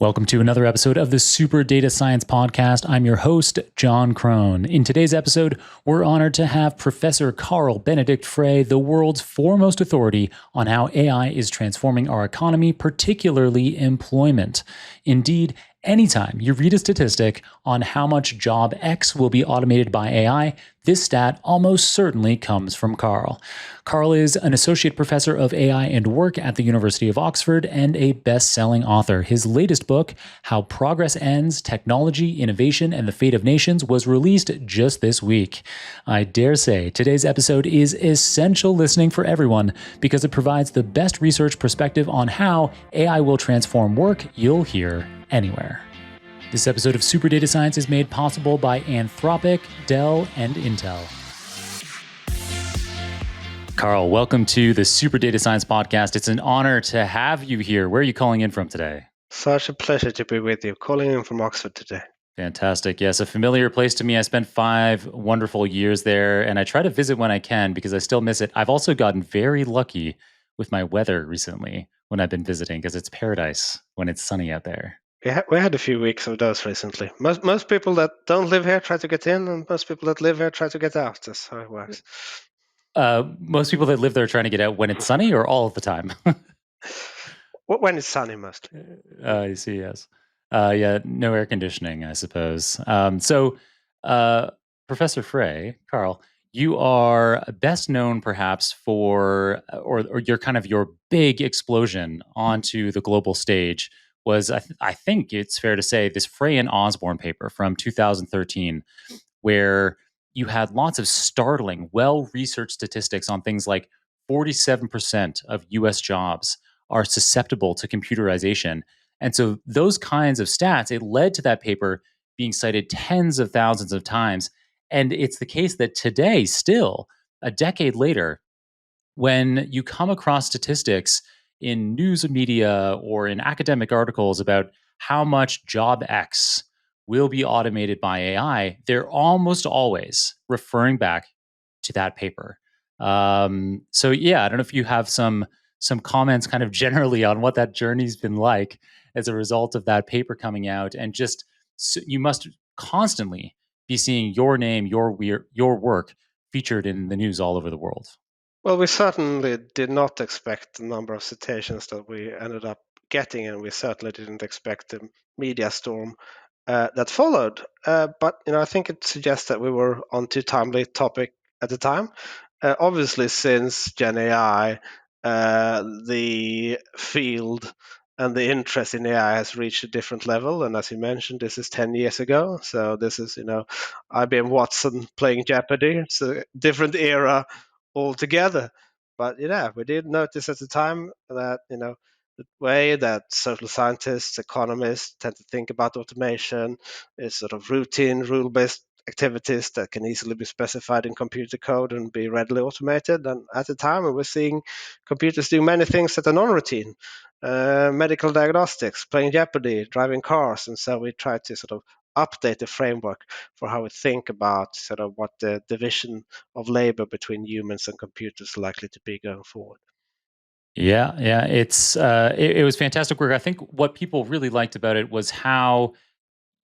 Welcome to another episode of the Super Data Science Podcast. I'm your host, John Krohn. In today's episode, we're honored to have Professor Benedikt Frey, the world's foremost authority on how AI is transforming our economy, particularly employment. Indeed, anytime you read a statistic on how much job X will be automated by AI, this stat almost certainly comes from Carl. Carl is an associate professor of AI and work at the University of Oxford and a best-selling author. His latest book, How Progress Ends, Technology, Innovation, and the Fate of Nations, was released just this week. I dare say today's episode is essential listening for everyone because it provides the best research perspective on how AI will transform work you'll hear anywhere. This episode of Super Data Science is made possible by Anthropic, Dell, and Intel. Carl, welcome to the Super Data Science Podcast. It's an honor to have you here. Where are you calling in from today? Such a pleasure to be with you. Calling in from Oxford today. Fantastic. Yes, a familiar place to me. I spent 5 wonderful years there, and I try to visit when I can because I still miss it. I've also gotten very lucky with my weather recently when I've been visiting because it's paradise when it's sunny out there. We had a few weeks of those recently. Most people that don't live here try to get in, and most people that live here try to get out. That's how it works. Most people that live there are trying to get out when it's sunny or all of the time? When it's sunny, mostly. I see, yes. Yeah, no air conditioning, I suppose. Professor Frey, Carl, you are best known perhaps for, or your big explosion onto the global stage was, I think it's fair to say, this Frey and Osborne paper from 2013, where you had lots of startling, well-researched statistics on things like 47% of US jobs are susceptible to computerization. And so those kinds of stats, it led to that paper being cited tens of thousands of times. And it's the case that today, still, a decade later, when you come across statistics in news media or in academic articles about how much job X will be automated by AI, they're almost always referring back to that paper. I don't know if you have some comments kind of generally on what that journey's been like as a result of that paper coming out, and just you must constantly be seeing your name, your work featured in the news all over the world. Well, we certainly did not expect the number of citations that we ended up getting, and we certainly didn't expect the media storm that followed. But I think it suggests that we were on too timely topic at the time. Obviously, since Gen AI, the field and the interest in AI has reached a different level. And as you mentioned, this is 10 years ago. So this is, IBM Watson playing Jeopardy. It's a different era altogether. But we did notice at the time that, the way that social scientists, economists tend to think about automation is sort of routine, rule-based activities that can easily be specified in computer code and be readily automated. And at the time, we were seeing computers do many things that are non-routine, medical diagnostics, playing Jeopardy, driving cars. And so we tried to sort of update the framework for how we think about sort of what the division of labor between humans and computers is likely to be going forward. Yeah, it was fantastic work. I think what people really liked about it was how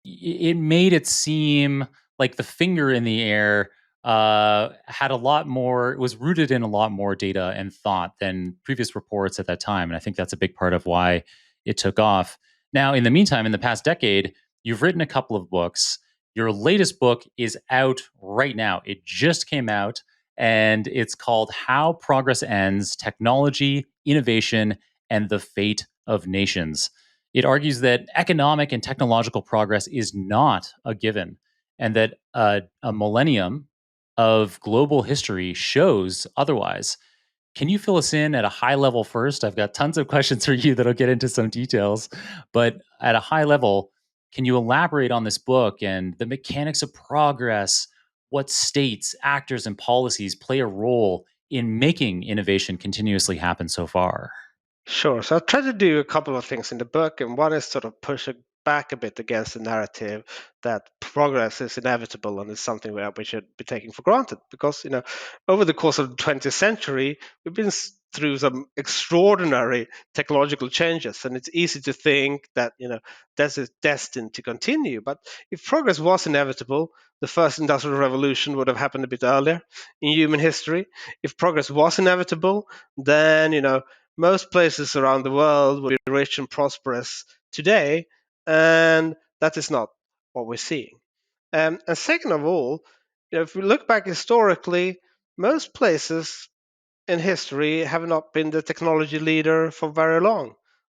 it made it seem like the finger in the air had a lot more. It was rooted in a lot more data and thought than previous reports at that time, and I think that's a big part of why it took off. Now, in the meantime, in the past decade, you've written a couple of books. Your latest book is out right now. It just came out, and it's called How Progress Ends, Technology, Innovation, and the Fate of Nations. It argues that economic and technological progress is not a given, and that a millennium of global history shows otherwise. Can you fill us in at a high level first? I've got tons of questions for you that'll get into some details, but at a high level, can you elaborate on this book and the mechanics of progress? What states, actors, and policies play a role in making innovation continuously happen so far? Sure. So I'll try to do a couple of things in the book, and one is sort of push it back a bit against the narrative that progress is inevitable and is something that we should be taking for granted. Because over the course of the 20th century, we've been through some extraordinary technological changes, and it's easy to think that this is destined to continue. But if progress was inevitable, the first industrial revolution would have happened a bit earlier in human history. If progress was inevitable, then most places around the world would be rich and prosperous today, and that is not what we're seeing. And second of all, if we look back historically, most places in history have not been the technology leader for very long.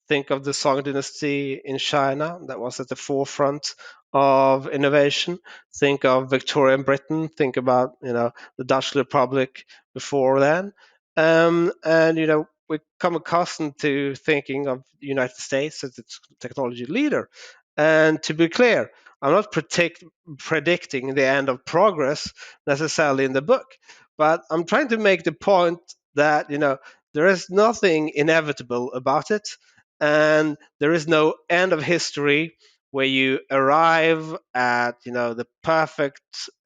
Think of the Song dynasty in China that was at the forefront of innovation. Think of Victorian Britain. Think about the Dutch Republic before then. And we come accustomed to thinking of the United States as its technology leader. And to be clear, I'm not predicting the end of progress necessarily in the book, but I'm trying to make the point that there is nothing inevitable about it, and there is no end of history where you arrive at the perfect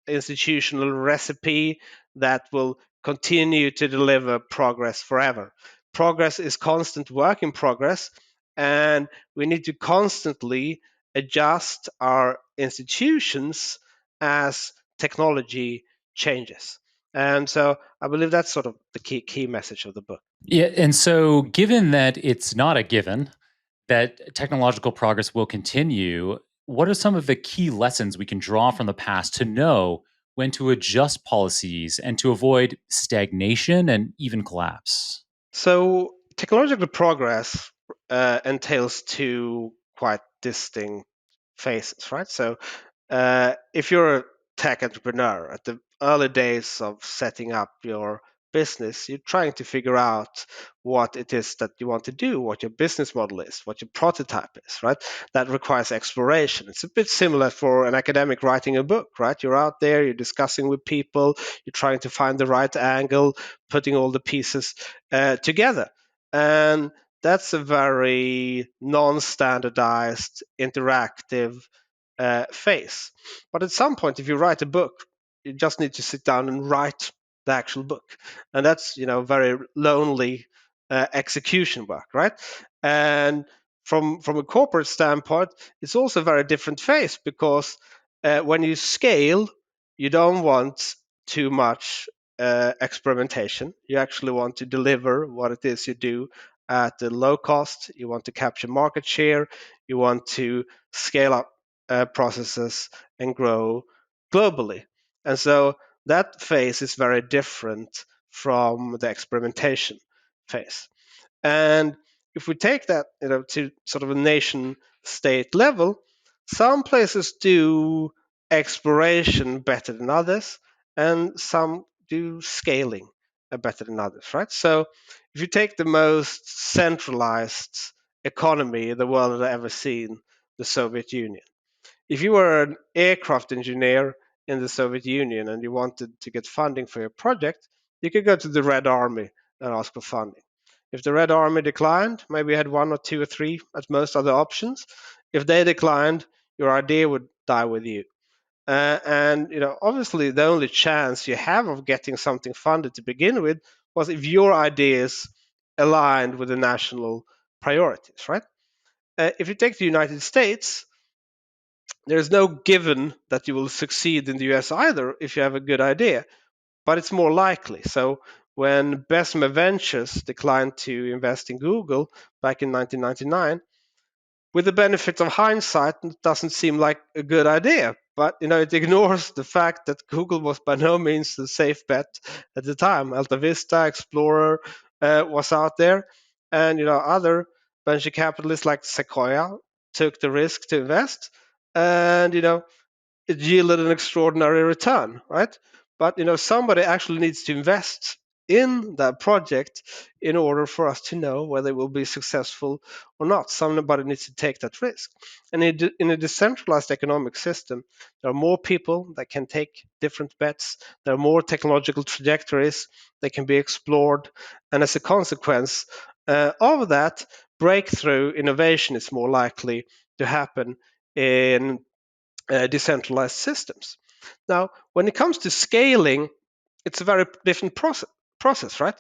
institutional recipe that will continue to deliver progress forever. Progress is constant work in progress, and we need to constantly adjust our institutions as technology changes. And so I believe that's sort of the key message of the book. Yeah, and so given that it's not a given that technological progress will continue, what are some of the key lessons we can draw from the past to know when to adjust policies and to avoid stagnation and even collapse? So technological progress entails two quite distinct phases, right? So if you're a tech entrepreneur at the early days of setting up your business, you're trying to figure out what it is that you want to do, what your business model is, what your prototype is, right? That requires exploration. It's a bit similar for an academic writing a book, right? You're out there, you're discussing with people, you're trying to find the right angle, putting all the pieces together. And that's a very non standardized, interactive phase. But at some point, if you write a book, you just need to sit down and write the actual book, and that's very lonely execution work, right? And from a corporate standpoint, it's also a very different phase because when you scale, you don't want too much experimentation. You actually want to deliver what it is you do at a low cost. You want to capture market share. You want to scale up processes and grow globally. And so that phase is very different from the experimentation phase. And if we take that to sort of a nation state level, some places do exploration better than others, and some do scaling better than others, right? So if you take the most centralized economy the world had ever seen, the Soviet Union, if you were an aircraft engineer in the Soviet Union and you wanted to get funding for your project, you could go to the Red Army and ask for funding. If the Red Army declined, maybe you had one or two or three at most other options. If they declined, your idea would die with you. And obviously, the only chance you have of getting something funded to begin with was if your ideas aligned with the national priorities, right? If you take the United States, there's no given that you will succeed in the US either if you have a good idea, but it's more likely. So when Bessemer Ventures declined to invest in Google back in 1999, with the benefit of hindsight, it doesn't seem like a good idea. But it ignores the fact that Google was by no means a safe bet at the time. Alta Vista, Explorer was out there, and other venture capitalists like Sequoia took the risk to invest, and it yielded an extraordinary return, right? But somebody actually needs to invest in that project in order for us to know whether it will be successful or not. Somebody needs to take that risk. And in a decentralized economic system, there are more people that can take different bets. There are more technological trajectories that can be explored. And as a consequence of that, breakthrough innovation is more likely to happen in decentralized systems. Now, when it comes to scaling, it's a very different process, right?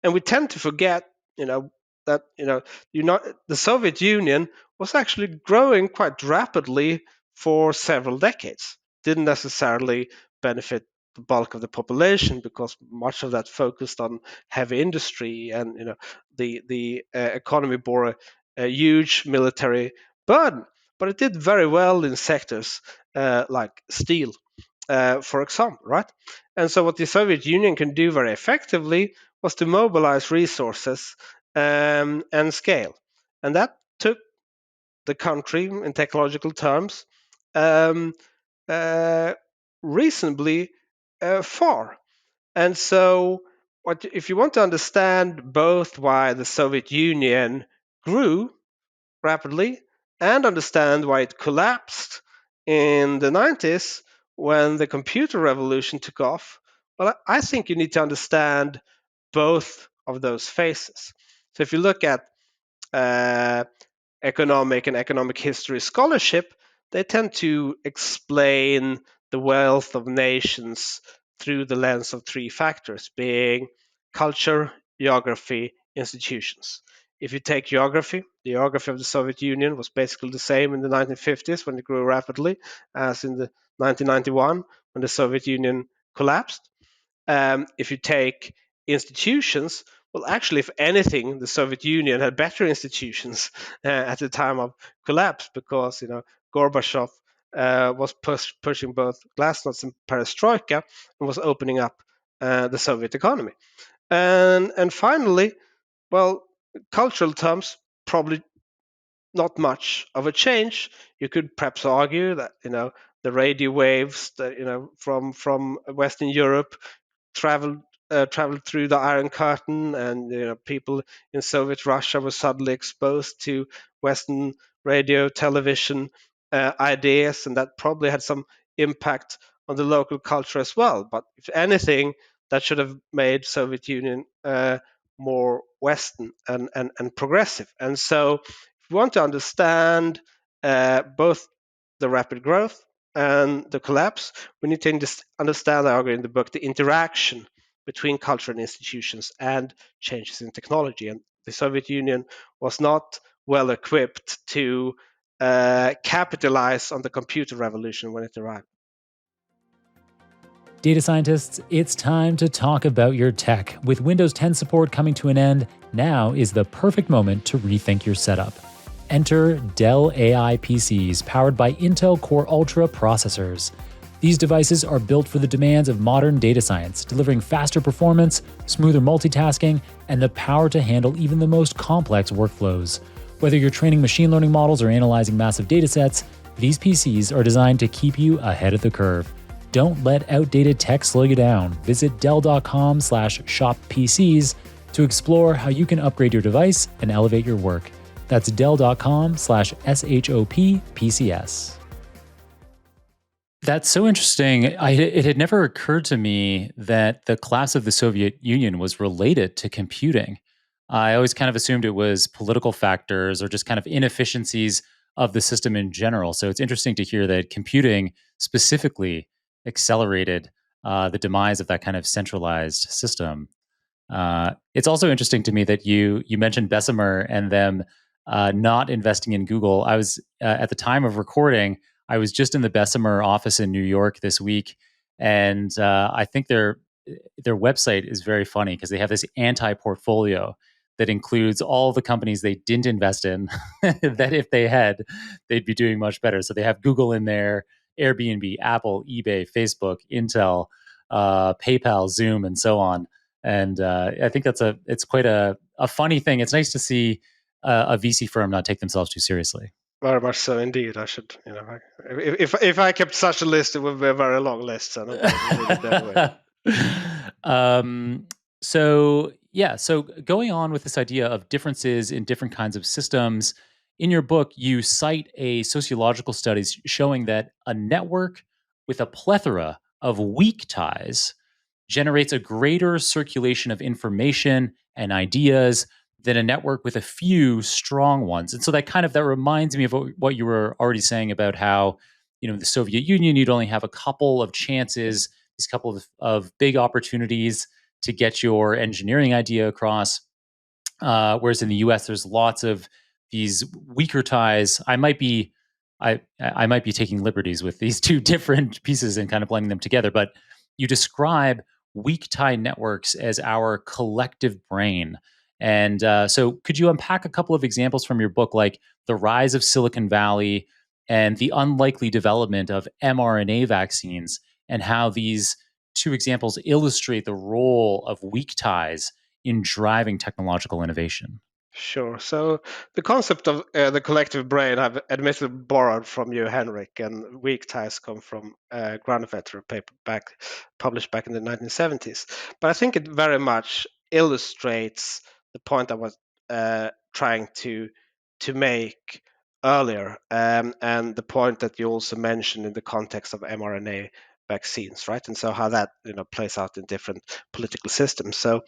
And we tend to forget, that the Soviet Union was actually growing quite rapidly for several decades. Didn't necessarily benefit the bulk of the population because much of that focused on heavy industry, and the economy bore a huge military burden. But it did very well in sectors like steel, for example, right? And so, what the Soviet Union can do very effectively was to mobilize resources and scale. And that took the country, in technological terms, um, uh, reasonably far. And so, if you want to understand both why the Soviet Union grew rapidly and understand why it collapsed in the 90s when the computer revolution took off, well, I think you need to understand both of those phases. So if you look at uh, economic and economic history scholarship, they tend to explain the wealth of nations through the lens of three factors, being culture, geography, institutions. If you take geography, the geography of the Soviet Union was basically the same in the 1950s when it grew rapidly as in the 1991 when the Soviet Union collapsed. If you take institutions, well, actually, if anything, the Soviet Union had better institutions at the time of collapse because Gorbachev was pushing both glasnost and perestroika and was opening up the Soviet economy. And finally, well, cultural terms, probably not much of a change. You could perhaps argue that the radio waves that from Western Europe traveled traveled through the Iron Curtain, and people in Soviet Russia were suddenly exposed to Western radio, television ideas, and that probably had some impact on the local culture as well. But if anything, that should have made Soviet Union more Western and progressive. And so, if we want to understand both the rapid growth and the collapse, we need to understand, I argue in the book, the interaction between culture and institutions and changes in technology. And the Soviet Union was not well equipped to capitalize on the computer revolution when it arrived. Data scientists, it's time to talk about your tech. With Windows 10 support coming to an end, now is the perfect moment to rethink your setup. Enter Dell AI PCs powered by Intel Core Ultra processors. These devices are built for the demands of modern data science, delivering faster performance, smoother multitasking, and the power to handle even the most complex workflows. Whether you're training machine learning models or analyzing massive datasets, these PCs are designed to keep you ahead of the curve. Don't let outdated tech slow you down. Visit Dell.com/shoppcs to explore how you can upgrade your device and elevate your work. That's Dell.com/SHOPPCS. That's so interesting. It had never occurred to me that the collapse of the Soviet Union was related to computing. I always kind of assumed it was political factors or just kind of inefficiencies of the system in general. So it's interesting to hear that computing specifically accelerated the demise of that kind of centralized system. It's also interesting to me that you mentioned Bessemer and them not investing in Google. I was at the time of recording, I was just in the Bessemer office in New York this week, and I think their website is very funny because they have this anti-portfolio that includes all the companies they didn't invest in that if they had, they'd be doing much better. So they have Google in there, Airbnb, Apple, eBay, Facebook, Intel, PayPal, Zoom, and so on. And I think it's quite a funny thing. It's nice to see a VC firm not take themselves too seriously. Very much so, indeed. I should, if I kept such a list, it would be a very long list. So nobody would read it that way. um, so going on with this idea of differences in different kinds of systems, in your book, you cite a sociological studies showing that a network with a plethora of weak ties generates a greater circulation of information and ideas than a network with a few strong ones. And so that reminds me of what you were already saying about how, the Soviet Union, you'd only have a couple of chances, these couple of big opportunities to get your engineering idea across. Whereas in the U.S., there's lots of these weaker ties. I might be taking liberties with these two different pieces and kind of blending them together, but you describe weak tie networks as our collective brain. And so, could you unpack a couple of examples from your book, like the rise of Silicon Valley and the unlikely development of mRNA vaccines, and how these two examples illustrate the role of weak ties in driving technological innovation? Sure. So the concept of the collective brain, I've admittedly borrowed from you, Henrik, and weak ties come from Granovetter, a paper published back in the 1970s. But I think it very much illustrates the point I was trying to make earlier, and the point that you also mentioned in the context of mRNA vaccines, right? And so how that plays out in different political systems. So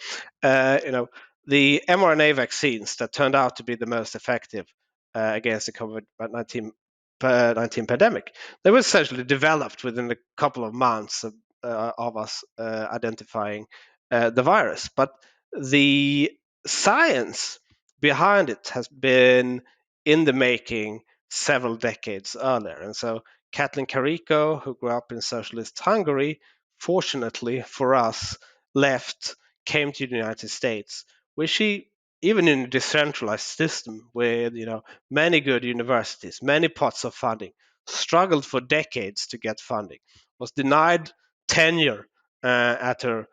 you know the mRNA vaccines that turned out to be the most effective against the COVID-19 pandemic, they were essentially developed within a couple of months of us identifying the virus. But the science behind it has been in the making several decades earlier. And so Kathleen Kariko, who grew up in socialist Hungary, fortunately for us, left, came to the United States, where she, even in a decentralized system with many good universities, many pots of funding, struggled for decades to get funding, was denied tenure at her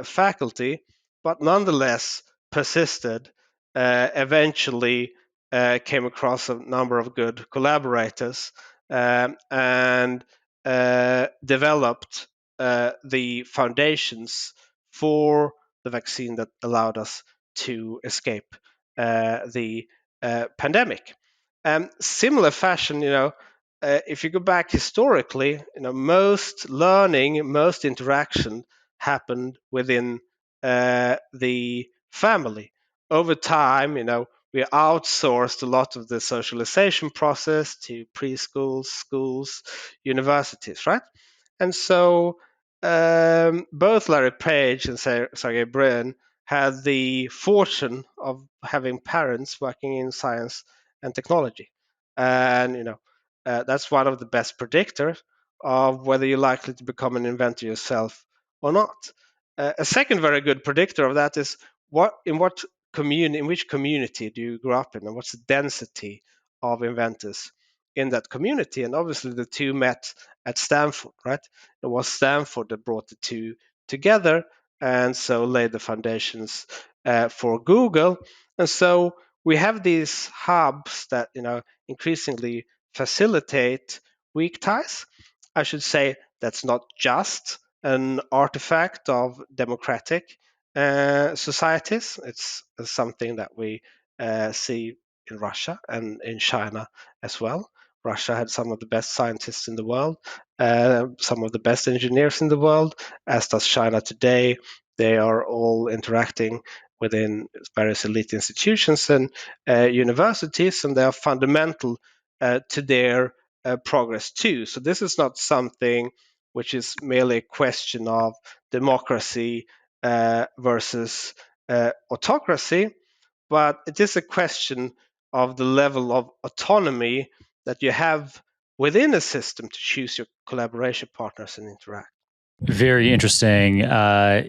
faculty, but nonetheless persisted. Eventually, came across a number of good collaborators and developed the foundations for the vaccine that allowed us to escape the pandemic. Similar fashion, if you go back historically, most learning, most interaction happened within the family. Over time, we outsourced a lot of the socialization process to preschools, schools, universities, right? And so both Larry Page and Sergey Brin had the fortune of having parents working in science and technology. And, that's one of the best predictors of whether you're likely to become an inventor yourself or not. A second very good predictor of that is in which community do you grow up in, and what's the density of inventors in that community. And obviously, the two met at Stanford, right? It was Stanford that brought the two together, and so laid the foundations for Google. And so we have these hubs that increasingly facilitate weak ties. I should say that's not just an artifact of democratic societies. It's something that we see in Russia and in China as well. Russia had some of the best scientists in the world, some of the best engineers in the world, as does China today. They are all interacting within various elite institutions and universities, and they are fundamental to their progress too. So this is not something which is merely a question of democracy versus autocracy, but it is a question of the level of autonomy that you have within a system to choose your collaboration partners and interact. Very interesting.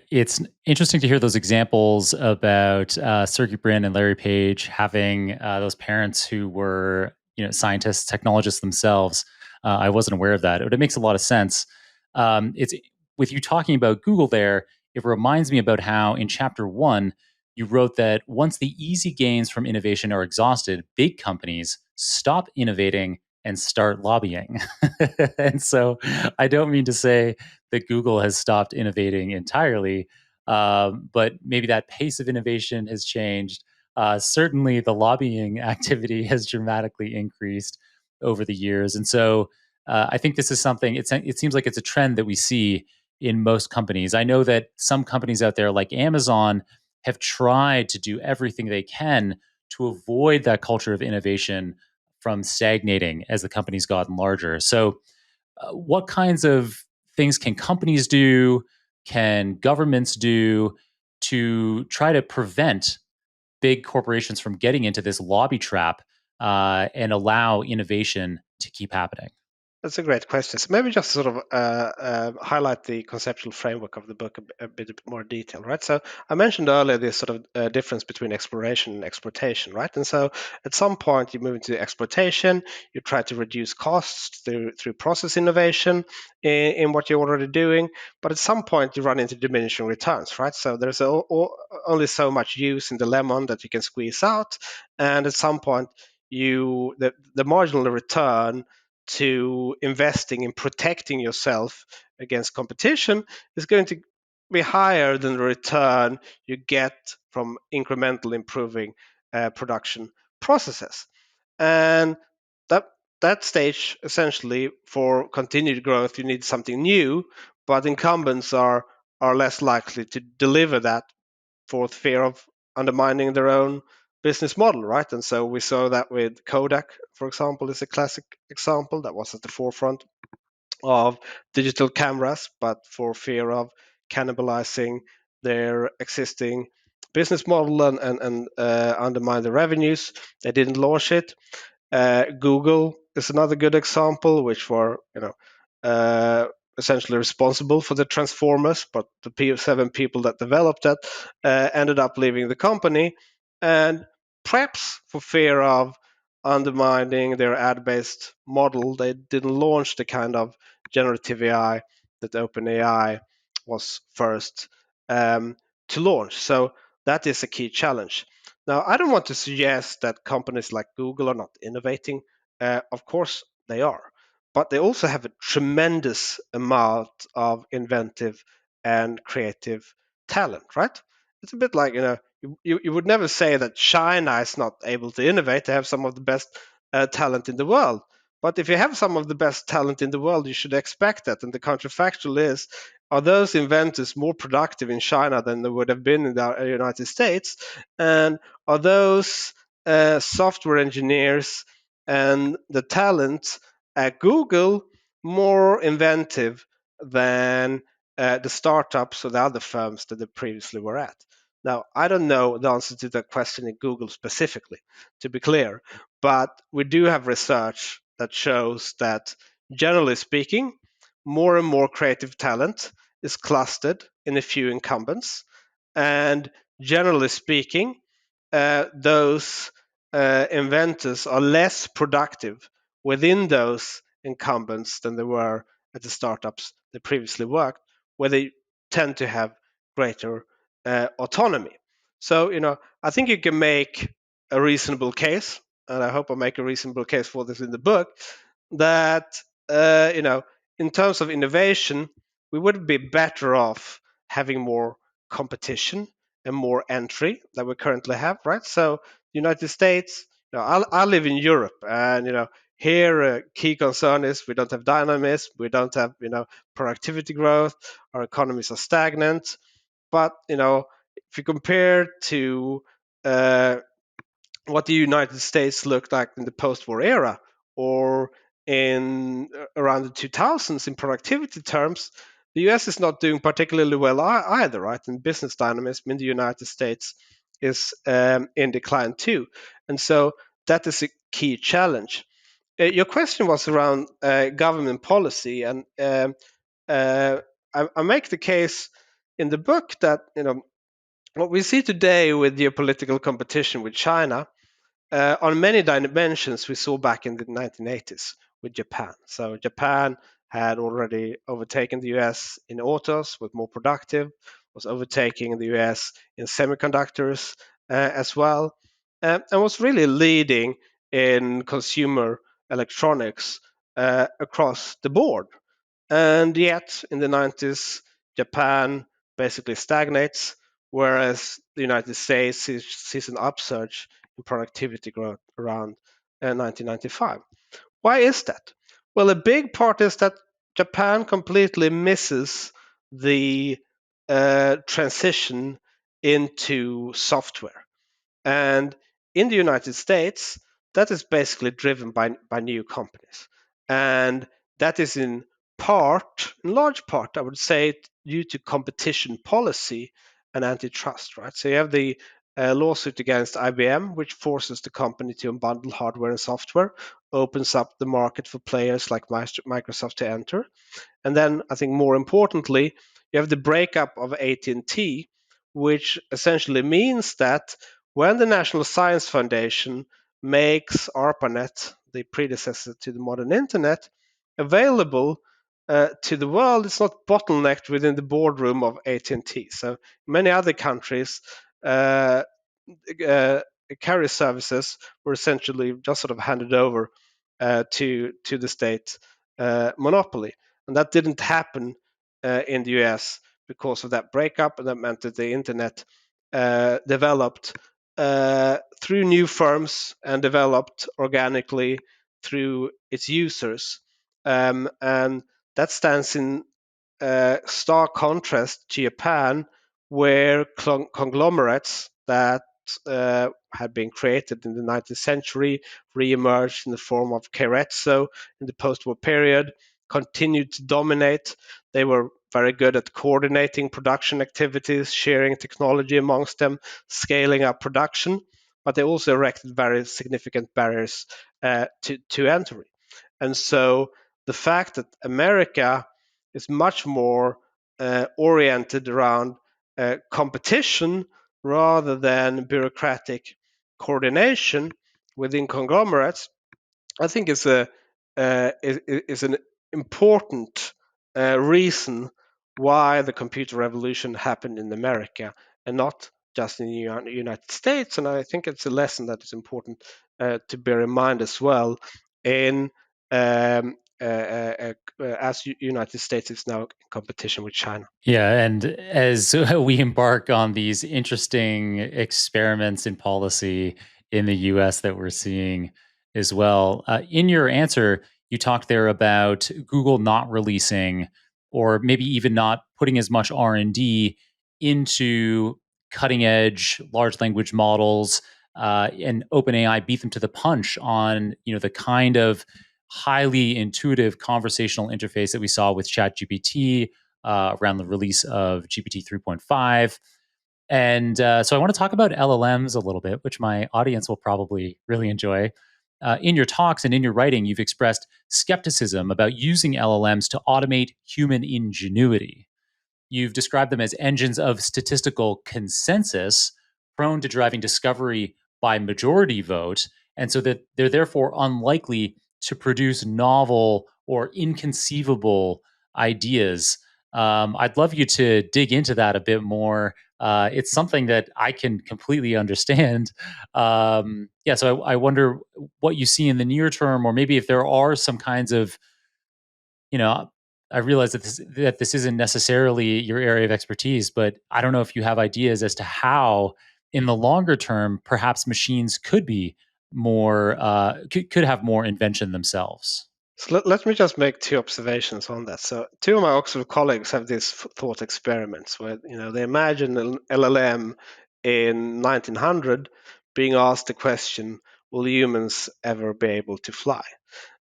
It's interesting to hear those examples about Sergey Brin and Larry Page having those parents who were, scientists, technologists themselves. I wasn't aware of that, but it makes a lot of sense. It's with you talking about Google there. It reminds me about how in chapter one you wrote that once the easy gains from innovation are exhausted, big companies stop innovating and start lobbying. And so, I don't mean to say that Google has stopped innovating entirely, but maybe that pace of innovation has changed. Certainly, the lobbying activity has dramatically increased over the years, and so I think this is something. It seems like it's a trend that we see in most companies. I know that some companies out there, like Amazon, have tried to do everything they can to avoid that culture of innovation from stagnating as the company's gotten larger. So, what kinds of things can companies do? can governments do to try to prevent big corporations from getting into this lobby trap and allow innovation to keep happening? That's a great question. So maybe just sort of highlight the conceptual framework of the book a bit more detail, right? So I mentioned earlier this sort of difference between exploration and exploitation, right? And so at some point you move into exploitation, you try to reduce costs through process innovation in what you're already doing, but at some point you run into diminishing returns, right? So there's only so much use in the lemon that you can squeeze out, and at some point the marginal return to investing in protecting yourself against competition is going to be higher than the return you get from incremental improving production processes. And that that stage essentially for continued growth you need something new, but incumbents are less likely to deliver that for fear of undermining their own business model, right? And so we saw that with Kodak, for example, is a classic example that was at the forefront of digital cameras, but for fear of cannibalizing their existing business model and undermine the revenues, they didn't launch it. Google is another good example, which were uh, essentially responsible for the transformers, but the 7 people that developed that ended up leaving the company, and perhaps for fear of undermining their ad-based model, they didn't launch the kind of generative AI that OpenAI was first to launch. So that is a key challenge. Now, I don't want to suggest that companies like Google are not innovating. Of course, they are. But they also have a tremendous amount of inventive and creative talent, right? It's a bit like, you would never say that China is not able to innovate. They have some of the best talent in the world. But if you have some of the best talent in the world, you should expect that. And the counterfactual is, are those inventors more productive in China than they would have been in the United States? And are those software engineers and the talent at Google more inventive than the startups or the other firms that they previously were at? Now, I don't know the answer to that question in Google specifically, to be clear, but we do have research that shows that, generally speaking, more and more creative talent is clustered in a few incumbents. And generally speaking, those inventors are less productive within those incumbents than they were at the startups they previously worked, where they tend to have greater autonomy. So, I think you can make a reasonable case, and I hope I make a reasonable case for this in the book, that, in terms of innovation, we would be better off having more competition and more entry that we currently have, right? So, United States, I live in Europe, and here a key concern is we don't have dynamism, we don't have productivity growth, our economies are stagnant. But if you compare to uh, what the United States looked like in the post-war era or in around the 2000s in productivity terms, the US is not doing particularly well either, right? And business dynamism in the United States is in decline too. And so that is a key challenge. Your question was around government policy, and uh, I make the case in the book that what we see today with geopolitical competition with China on many dimensions we saw back in the 1980s with Japan. So Japan had already overtaken the US in autos, was more productive, was overtaking the US in semiconductors as well, and was really leading in consumer electronics across the board. And yet, in the 90s, Japan basically stagnates, whereas the United States sees an upsurge in productivity growth around 1995. Why is that? Well, a big part is that Japan completely misses the transition into software. And in the United States, that is basically driven by new companies. And that is in large part, I would say, due to competition policy and antitrust, right? So you have the lawsuit against IBM, which forces the company to unbundle hardware and software, opens up the market for players like Microsoft to enter. And then I think more importantly, you have the breakup of AT&T, which essentially means that when the National Science Foundation makes ARPANET, the predecessor to the modern internet, available to the world, it's not bottlenecked within the boardroom of AT&T. So many other countries, uh, uh, carrier services were essentially just sort of handed over to the state monopoly, and that didn't happen in the US because of that breakup, and that meant that the internet developed through new firms and developed organically through its users, and that stands in stark contrast to Japan, where conglomerates that had been created in the 19th century re-emerged in the form of Keiretsu in the post-war period, continued to dominate. They were very good at coordinating production activities, sharing technology amongst them, scaling up production, but they also erected very significant barriers to entry. And so the fact that America is much more oriented around competition rather than bureaucratic coordination within conglomerates, I think is an important reason why the computer revolution happened in America and not just in the United States. And I think it's a lesson that is important to bear in mind as well in as United States is now in competition with China. Yeah, and as we embark on these interesting experiments in policy in the US that we're seeing as well, in your answer, you talked there about Google not releasing or maybe even not putting as much R&D into cutting edge large language models, and OpenAI beat them to the punch on the kind of highly intuitive conversational interface that we saw with ChatGPT around the release of GPT 3.5. And so I want to talk about LLMs a little bit, which my audience will probably really enjoy. In your talks and in your writing, you've expressed skepticism about using LLMs to automate human ingenuity. You've described them as engines of statistical consensus, prone to driving discovery by majority vote, and so that they're therefore unlikely to produce novel or inconceivable ideas. I'd love you to dig into that a bit more. It's something that I can completely understand. Yeah, so I wonder what you see in the near term, or maybe if there are some kinds of you know, I realize that this isn't necessarily your area of expertise, but I don't know if you have ideas as to how, in the longer term, perhaps machines could be more could have more invention themselves. So let me just make two observations on that. So two of my Oxford colleagues have these thought experiments where they imagine an LLM in 1900 being asked the question, "Will humans ever be able to fly?"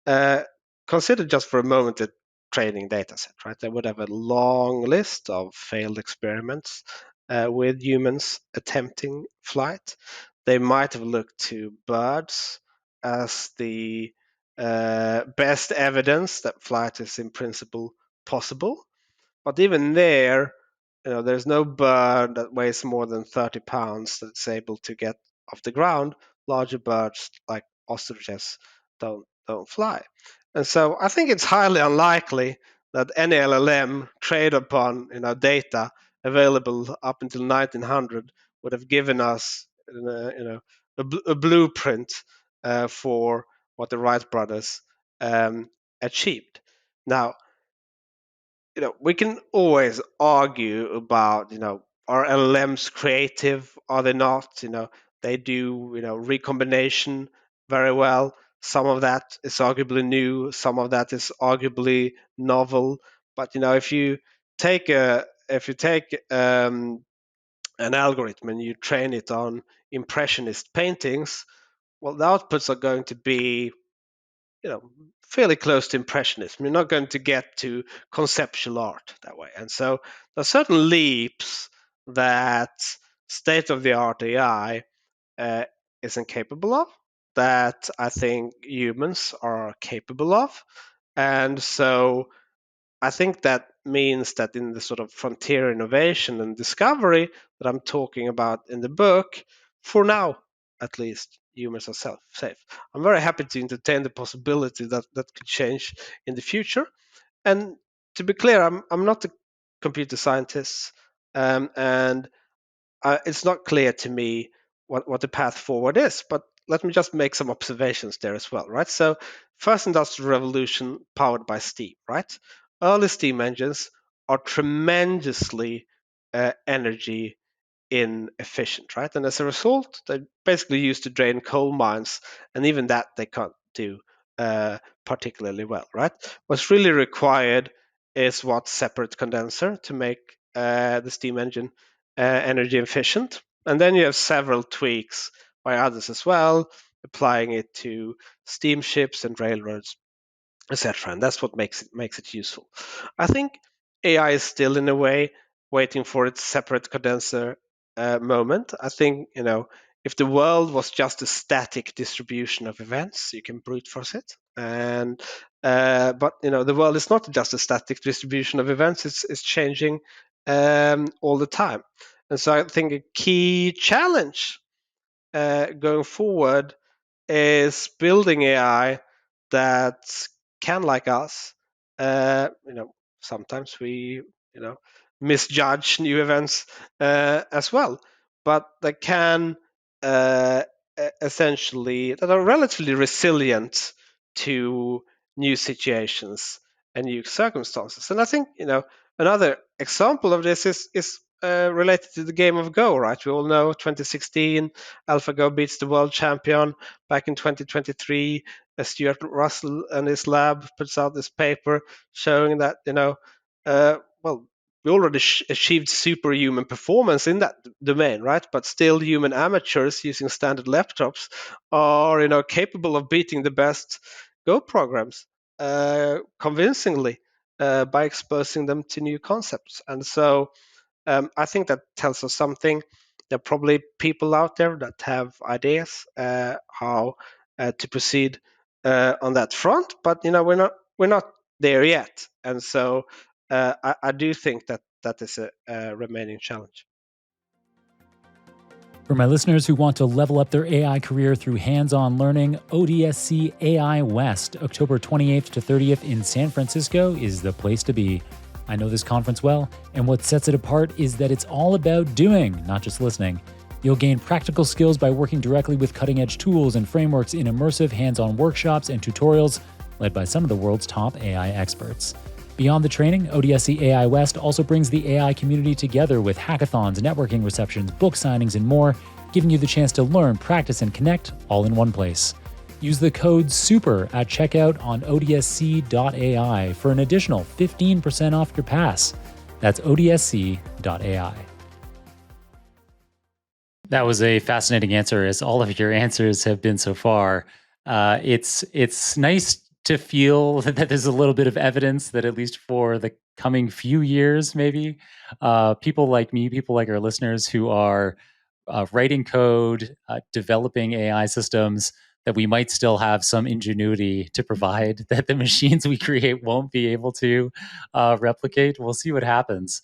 Uh, Consider just for a moment the training data set, right? They would have a long list of failed experiments with humans attempting flight. They might have looked to birds as the best evidence that flight is in principle possible. But even there, there's no bird that weighs more than 30 pounds that's able to get off the ground. Larger birds like ostriches don't fly. And so I think it's highly unlikely that any LLM trade upon data available up until 1900 would have given us a blueprint for what the Wright brothers achieved. Now, we can always argue about, are LLMs creative? Are they not? They do, recombination very well. Some of that is arguably new. Some of that is arguably novel. But if you take an algorithm and you train it on impressionist paintings, well, the outputs are going to be fairly close to impressionism. You're not going to get to conceptual art that way. And so there are certain leaps that state of the art AI uh, isn't capable of, that I think humans are capable of. And so I think that means that in the sort of frontier innovation and discovery that I'm talking about in the book, for now at least, humans are safe. I'm very happy to entertain the possibility that that could change in the future. And to be clear, I'm not a computer scientist, and it's not clear to me what the path forward is. But let me just make some observations there as well, right? So, first industrial revolution powered by steam, right? Early steam engines are tremendously energy inefficient, right? And as a result, they basically used to drain coal mines, and even that they can't do particularly well, right? What's really required is what separate condenser to make the steam engine energy efficient, and then you have several tweaks by others as well, applying it to steamships and railroads, etc. And that's what makes it useful. I think AI is still in a way waiting for its separate condenser moment. I think if the world was just a static distribution of events, you can brute force it. And but the world is not just a static distribution of events; it's changing all the time. And so I think a key challenge going forward is building AI that can, like us, sometimes we, misjudge new events as well, but that can uh, essentially that are relatively resilient to new situations and new circumstances. And I think another example of this is related to the game of Go, right? We all know 2016 AlphaGo beats the world champion. Back in 2023, Stuart Russell and his lab puts out this paper showing that well, we already achieved superhuman performance in that domain, right? But still, human amateurs using standard laptops are capable of beating the best Go programs convincingly by exposing them to new concepts. And so I think that tells us something. There are probably people out there that have ideas how to proceed on that front, but we're not there yet, and so I do think that that is a remaining challenge. For my listeners who want to level up their AI career through hands-on learning, ODSC AI West, October 28th to 30th in San Francisco is the place to be. I know this conference well, and what sets it apart is that it's all about doing, not just listening. You'll gain practical skills by working directly with cutting-edge tools and frameworks in immersive hands-on workshops and tutorials led by some of the world's top AI experts. Beyond the training, ODSC AI West also brings the AI community together with hackathons, networking receptions, book signings, and more, giving you the chance to learn, practice, and connect all in one place. Use the code SUPER at checkout on odsc.ai for an additional 15% off your pass. That's odsc.ai. That was a fascinating answer, as all of your answers have been so far. It's nice to feel that there's a little bit of evidence that at least for the coming few years, maybe people like me, people like our listeners who are writing code, developing AI systems, that we might still have some ingenuity to provide that the machines we create won't be able to replicate. We'll see what happens.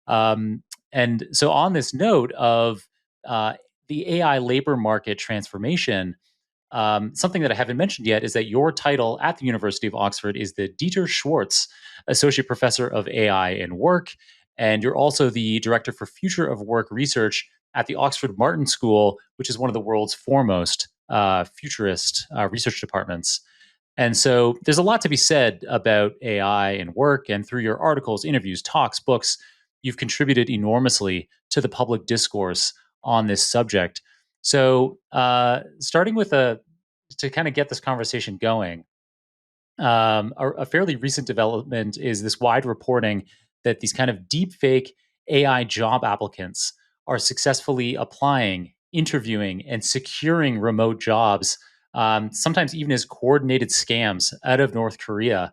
And so, on this note of uh, the AI labor market transformation, something that I haven't mentioned yet is that your title at the University of Oxford is the Dieter Schwartz Associate Professor of AI and Work. And you're also the Director for Future of Work Research at the Oxford Martin School, which is one of the world's foremost futurist research departments. And so there's a lot to be said about AI and work. And through your articles, interviews, talks, books, you've contributed enormously to the public discourse on this subject. So, starting with to kind of get this conversation going, a fairly recent development is this wide reporting that these kind of deep fake AI job applicants are successfully applying, interviewing, and securing remote jobs sometimes even as coordinated scams out of North Korea.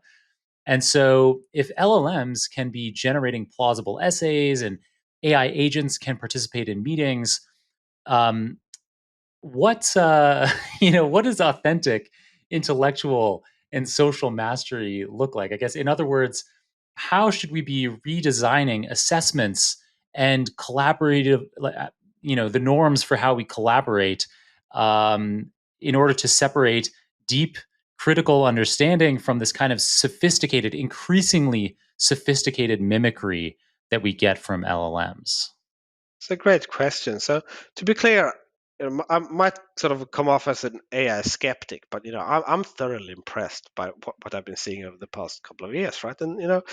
And so, if LLMs can be generating plausible essays and AI agents can participate in meetings, um, what what does authentic intellectual and social mastery look like? I guess, in other words, how should we be redesigning assessments and collaborative, the norms for how we collaborate, um, in order to separate deep critical understanding from this kind of sophisticated, increasingly sophisticated mimicry that we get from LLMs? It's a great question. So to be clear, I might sort of come off as an AI skeptic, but I'm thoroughly impressed by what I've been seeing over the past couple of years, right? And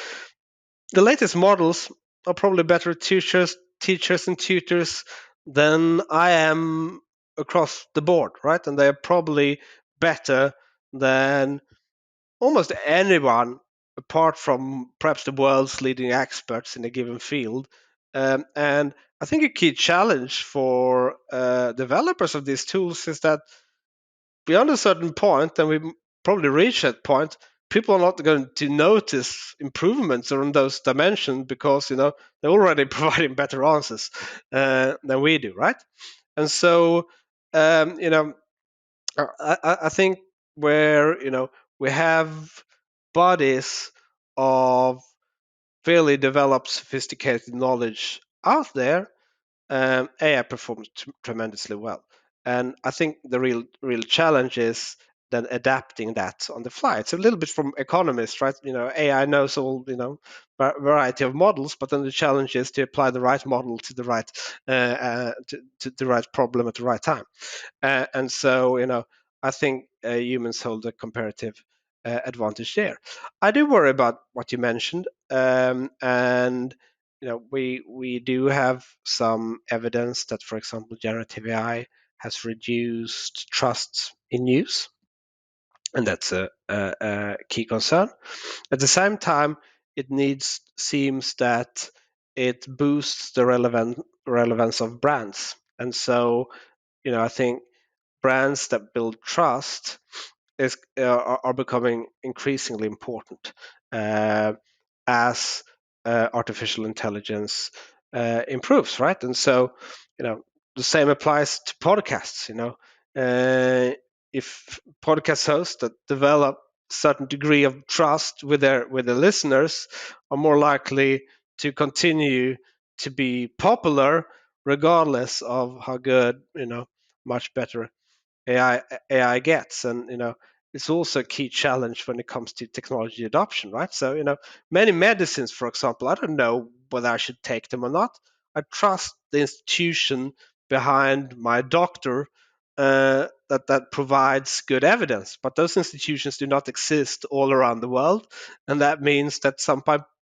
the latest models are probably better teachers and tutors than I am across the board, right? And they are probably better than almost anyone apart from perhaps the world's leading experts in a given field. And I think a key challenge for developers of these tools is that beyond a certain point, and we probably reach that point, people are not going to notice improvements on those dimensions because they're already providing better answers than we do, right? And so um, you know I think where we have bodies of fairly developed, sophisticated knowledge out there, AI performs tremendously well. And I think the real challenge is then adapting that on the fly. It's a little bit from economists, right? AI knows all variety of models, but then the challenge is to apply the right model to the right to the right problem at the right time. And so, I think humans hold a comparative advantage there. I do worry about what you mentioned, and we do have some evidence that, for example, generative AI has reduced trust in news, and that's a key concern. At the same time, seems that it boosts the relevance of brands, and so I think brands that build trust are becoming increasingly important uh, as artificial intelligence improves, right? And so, the same applies to podcasts. If podcast hosts that develop certain degree of trust with their listeners are more likely to continue to be popular regardless of how good, much better AI gets. And it's also a key challenge when it comes to technology adoption, right? So many medicines, for example, I don't know whether I should take them or not. I trust the institution behind my doctor that provides good evidence, but those institutions do not exist all around the world, and that means that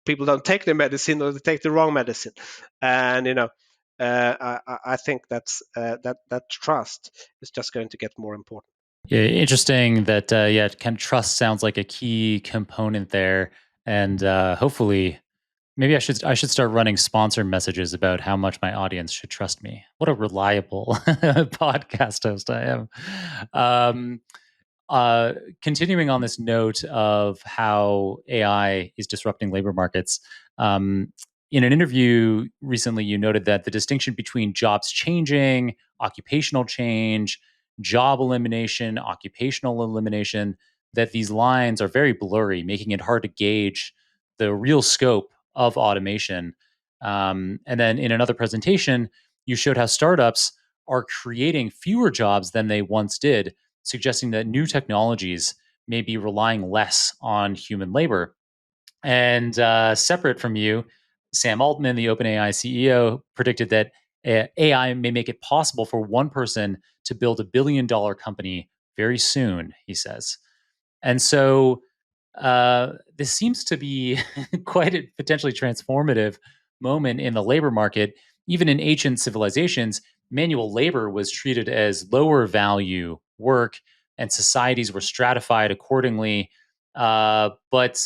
people don't take their medicine, or they take the wrong medicine. And I think that trust is just going to get more important. Yeah, interesting that kind of trust sounds like a key component there, and hopefully, maybe I should start running sponsor messages about how much my audience should trust me. What a reliable podcast host I am. Um, uh, Continuing on this note of how AI is disrupting labor markets, um, in an interview recently, you noted that the distinction between jobs changing, occupational change, job elimination, occupational elimination, that these lines are very blurry, making it hard to gauge the real scope of automation. And then in another presentation, you showed how startups are creating fewer jobs than they once did, suggesting that new technologies may be relying less on human labor. And separate from you, Sam Altman, the OpenAI CEO, predicted that AI may make it possible for one person to build $1 billion company very soon, he says. And so this seems to be quite a potentially transformative moment in the labor market. Even in ancient civilizations, manual labor was treated as lower value work, and societies were stratified accordingly. But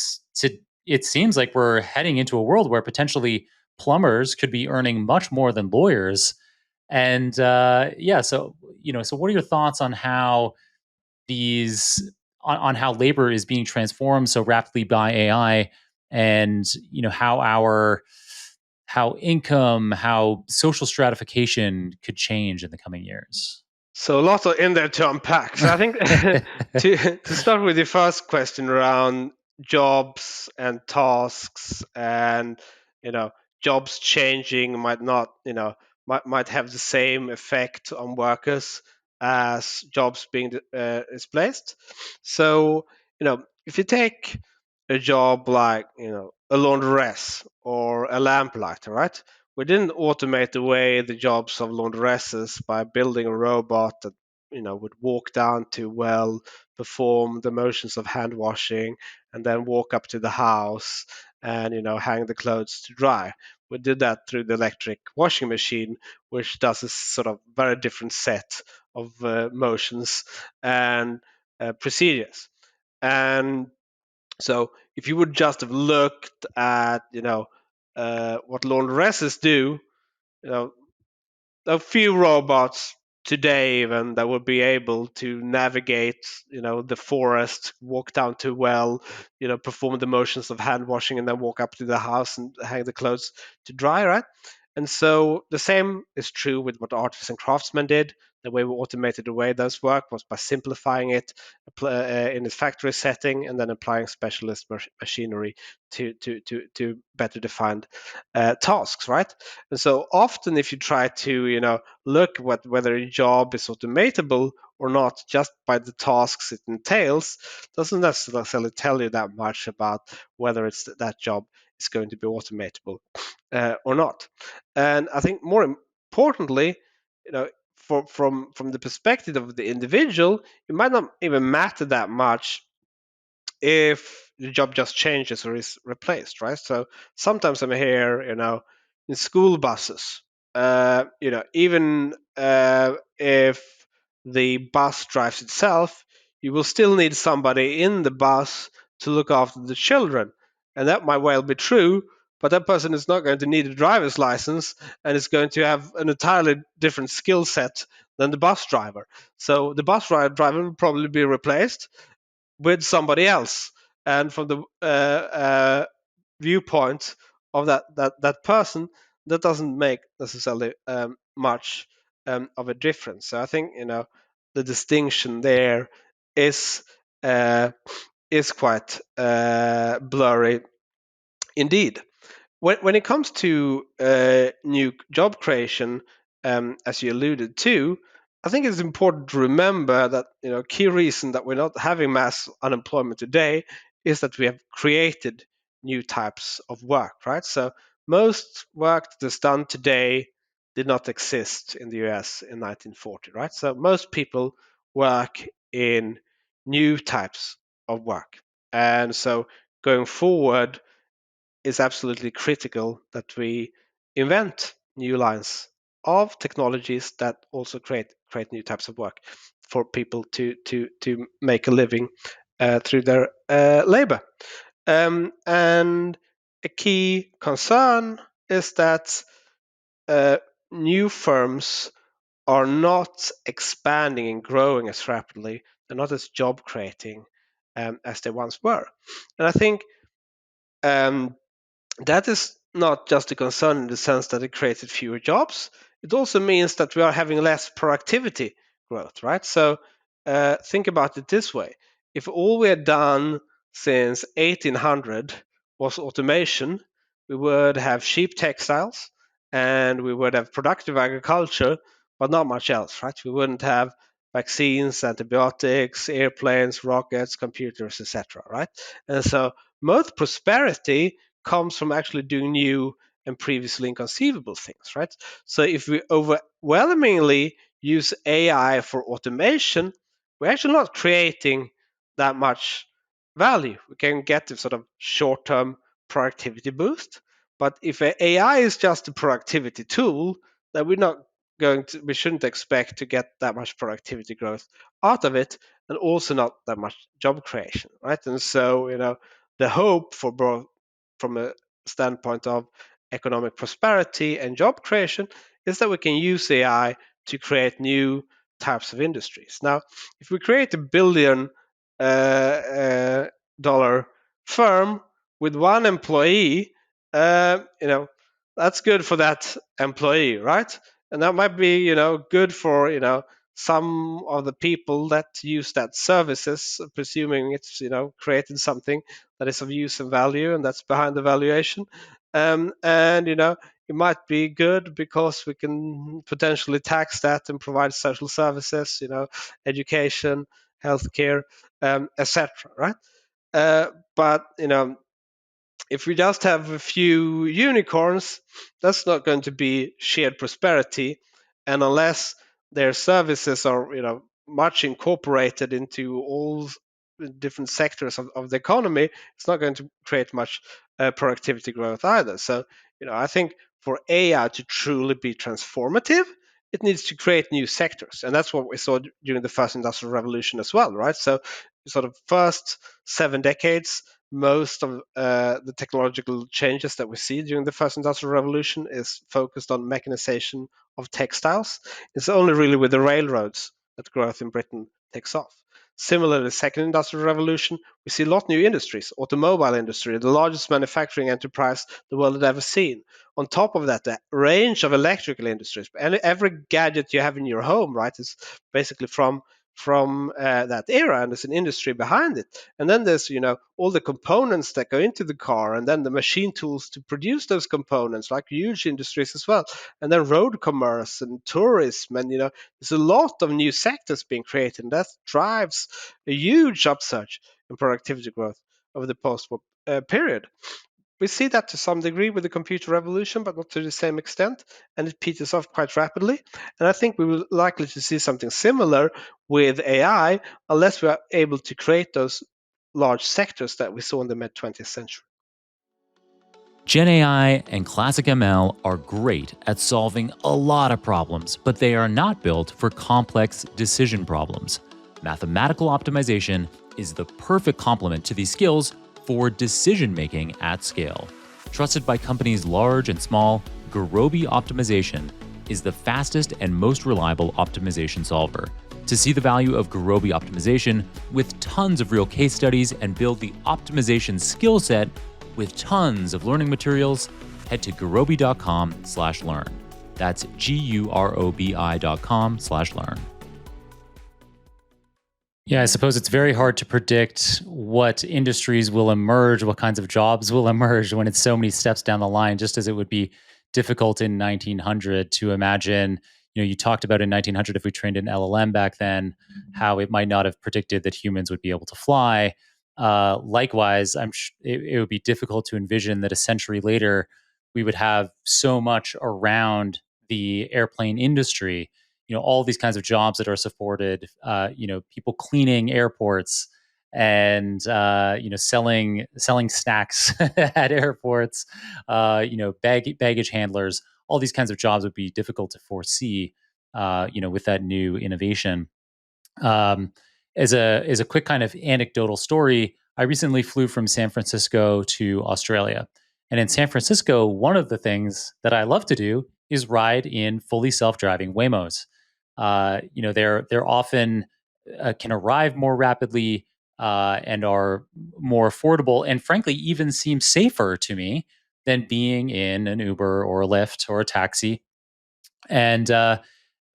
it seems like we're heading into a world where potentially plumbers could be earning much more than lawyers. And so what are your thoughts on how these on how labor is being transformed so rapidly by AI, and how income, how social stratification could change in the coming years. So a lot in there to unpack. So I think to start with the first question around jobs and tasks, and you know jobs changing might not might have the same effect on workers as jobs being displaced. So if you take a job like a laundress or a lamplighter, right? We didn't automate away the jobs of laundresses by building a robot that would walk down to well, perform the motions of hand washing, and then walk up to the house and hang the clothes to dry. We did that through the electric washing machine, which does a sort of very different set of motions and procedures. And so if you would just have looked at what laundresses do, you know a few robots today even that would be able to navigate the forest, walk down to a well, perform the motions of hand washing, and then walk up to the house and hang the clothes to dry, right? And so the same is true with what artists and craftsmen did. The way we automated away those work was by simplifying it in a factory setting, and then applying specialist machinery to better defined tasks, right? And so often, if you try to look at whether a job is automatable or not just by the tasks it entails, doesn't necessarily tell you that much about whether it's that job is going to be automatable or not. And I think more importantly, from the perspective of the individual, it might not even matter that much if the job just changes or is replaced, right? So sometimes I'm here, in school buses. Even if the bus drives itself, you will still need somebody in the bus to look after the children, and that might well be true. But that person is not going to need a driver's license and is going to have an entirely different skill set than the bus driver. So the bus driver will probably be replaced with somebody else. And from the viewpoint of that person, that doesn't make necessarily much of a difference. So I think the distinction there is uh, is quite blurry indeed. When it comes to new job creation, as you alluded to, I think it's important to remember that key reason that we're not having mass unemployment today is that we have created new types of work, right? So most work that is done today did not exist in the US in 1940, right? So most people work in new types of work, and so going forward, it's absolutely critical that we invent new lines of technologies that also create new types of work for people to make a living through their labor. And a key concern is that uh, new firms are not expanding and growing as rapidly. They're not as job creating as they once were. And I think um, that is not just a concern in the sense that it created fewer jobs. It also means that we are having less productivity growth, right? So think about it this way: if all we had done since 1800 was automation, we would have cheap textiles and we would have productive agriculture, but not much else, right? We wouldn't have vaccines, antibiotics, airplanes, rockets, computers, etc., right? And so most prosperity comes from actually doing new and previously inconceivable things, right? So if we overwhelmingly use AI for automation, we're actually not creating that much value. We can get a sort of short-term productivity boost, but if AI is just a productivity tool, then we shouldn't expect to get that much productivity growth out of it, and also not that much job creation, right? And so the hope for both from a standpoint of economic prosperity and job creation is that we can use AI to create new types of industries. Now, if we create a $1 billion dollar firm with one employee, that's good for that employee, right? And that might be, good for, some of the people that use that services, presuming it's, created something that is of use and value, and that's behind the valuation. And it might be good because we can potentially tax that and provide social services, education, healthcare, etc. Right? But if we just have a few unicorns, that's not going to be shared prosperity, and unless their services are much incorporated into all different sectors of the economy, it's not going to create much productivity growth either. So I think for AI to truly be transformative, it needs to create new sectors, and that's what we saw during the first industrial revolution as well, right? So sort of first 7 decades, most of the technological changes that we see during the first industrial revolution is focused on mechanization of textiles. It's only really with the railroads that growth in Britain takes off. Similarly, the second industrial revolution, we see a lot of new industries. Automobile industry, the largest manufacturing enterprise the world had ever seen. On top of that, the range of electrical industries. Every gadget you have in your home, right, is basically from that era, and there's an industry behind it. And then there's all the components that go into the car, and then the machine tools to produce those components, like huge industries as well. And then road commerce and tourism, and there's a lot of new sectors being created, and that drives a huge upsurge in productivity growth over the post-war period. We see that to some degree with the computer revolution, but not to the same extent, and it peters off quite rapidly. And I think we will likely to see something similar with AI, unless we are able to create those large sectors that we saw in the mid 20th century. Gen AI and classic ML are great at solving a lot of problems, but they are not built for complex decision problems. Mathematical optimization is the perfect complement to these skills for decision making at scale. Trusted by companies large and small, Gurobi optimization is the fastest and most reliable optimization solver. To see the value of Gurobi optimization with tons of real case studies and build the optimization skill set with tons of learning materials, head to gurobi.com/learn. That's GUROBI.com/learn. Yeah, I suppose it's very hard to predict what industries will emerge, what kinds of jobs will emerge when it's so many steps down the line, just as it would be difficult in 1900 to imagine. You talked about in 1900, if we trained an LLM back then, how it might not have predicted that humans would be able to fly. Likewise, it would be difficult to envision that a century later we would have so much around the airplane industry. All these kinds of jobs that are supported. People cleaning airports and selling snacks at airports. Baggage handlers. All these kinds of jobs would be difficult to foresee. With that new innovation. Um, as a quick kind of anecdotal story, I recently flew from San Francisco to Australia. And in San Francisco, one of the things that I love to do is ride in fully self-driving Waymos. They're often can arrive more rapidly and are more affordable, and frankly, even seem safer to me than being in an Uber or a Lyft or a taxi. And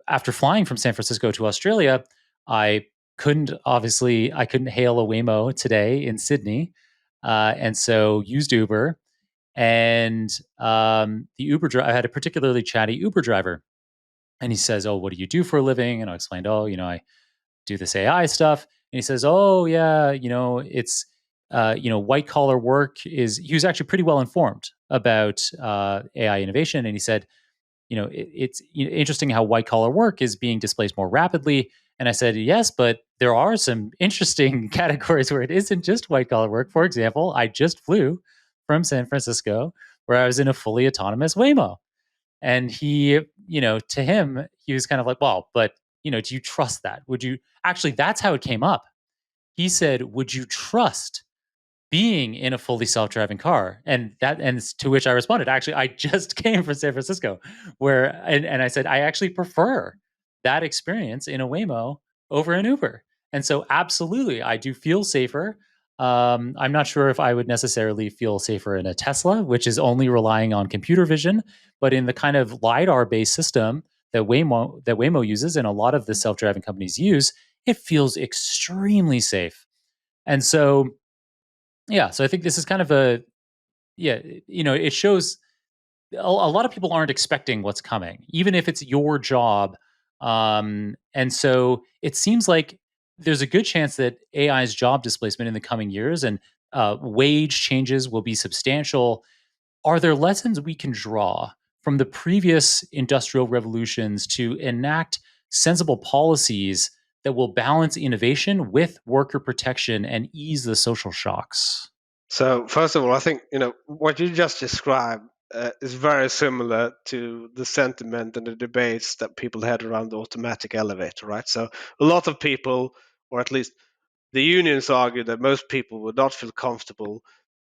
after flying from San Francisco to Australia, I I couldn't hail a Waymo today in Sydney, and so used Uber. And the Uber driver, I had a particularly chatty Uber driver, and he says, "Oh, what do you do for a living?" And I explained, "Oh, I do this AI stuff." And he says, "Oh, yeah, it's white collar work is." He was actually pretty well informed about AI innovation, and he said, it's interesting how white collar work is being displaced more rapidly. And I said, yes, but there are some interesting categories where it isn't just white collar work. For example, I just flew from San Francisco where I was in a fully autonomous Waymo. And to him, he was kind of like, well, but, do you trust that? Would you actually, that's how it came up. He said, would you trust being in a fully self-driving car? And to which I responded, actually, I just came from San Francisco, and I said I actually prefer that experience in a Waymo over an Uber. And so, absolutely, I do feel safer. I'm not sure if I would necessarily feel safer in a Tesla, which is only relying on computer vision, but in the kind of lidar based system that Waymo uses, and a lot of the self driving companies use, it feels extremely safe. And so, yeah, so I think this is kind of a yeah, it shows a lot of people aren't expecting what's coming, even if it's your job. And so it seems like there's a good chance that AI's job displacement in the coming years and wage changes will be substantial. Are there lessons we can draw from the previous industrial revolutions to enact sensible policies that will balance innovation with worker protection and ease the social shocks? So first of all, I think what you just described is very similar to the sentiment and the debates that people had around the automatic elevator, right? So a lot of people, or at least the unions, argue that most people would not feel comfortable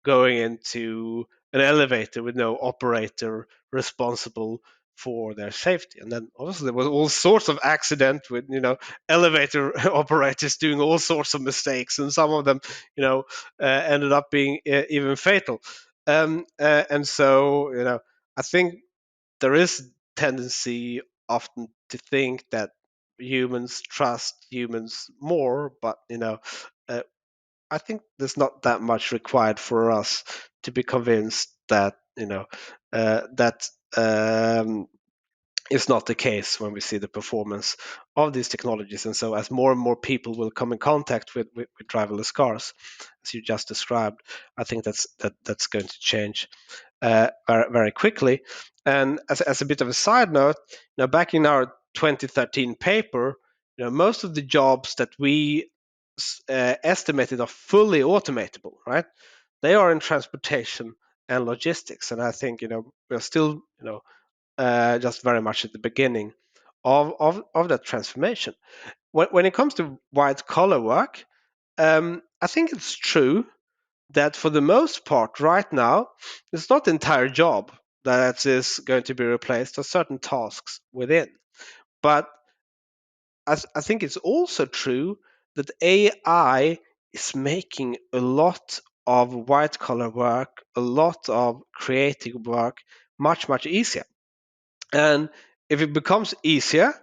going into an elevator with no operator responsible for their safety. And then obviously there was all sorts of accident with elevator operators doing all sorts of mistakes, and some of them ended up being even fatal. And so I think there is tendency often to think that humans trust humans more, but uh, I think there's not that much required for us to be convinced that that is not the case when we see the performance of these technologies. And so, as more and more people will come in contact with driverless cars, as you just described, I think that's going to change very, very quickly. And as a bit of a side note, back in our 2013 paper, most of the jobs that we estimated are fully automatable, right? They are in transportation and logistics, and I think we're still just very much at the beginning of that transformation. When it comes to white collar work, I think it's true that for the most part, right now, it's not the entire job that is going to be replaced, or certain tasks within. But I think it's also true that AI is making a lot of white collar work, a lot of creative work much, much easier. And if it becomes easier,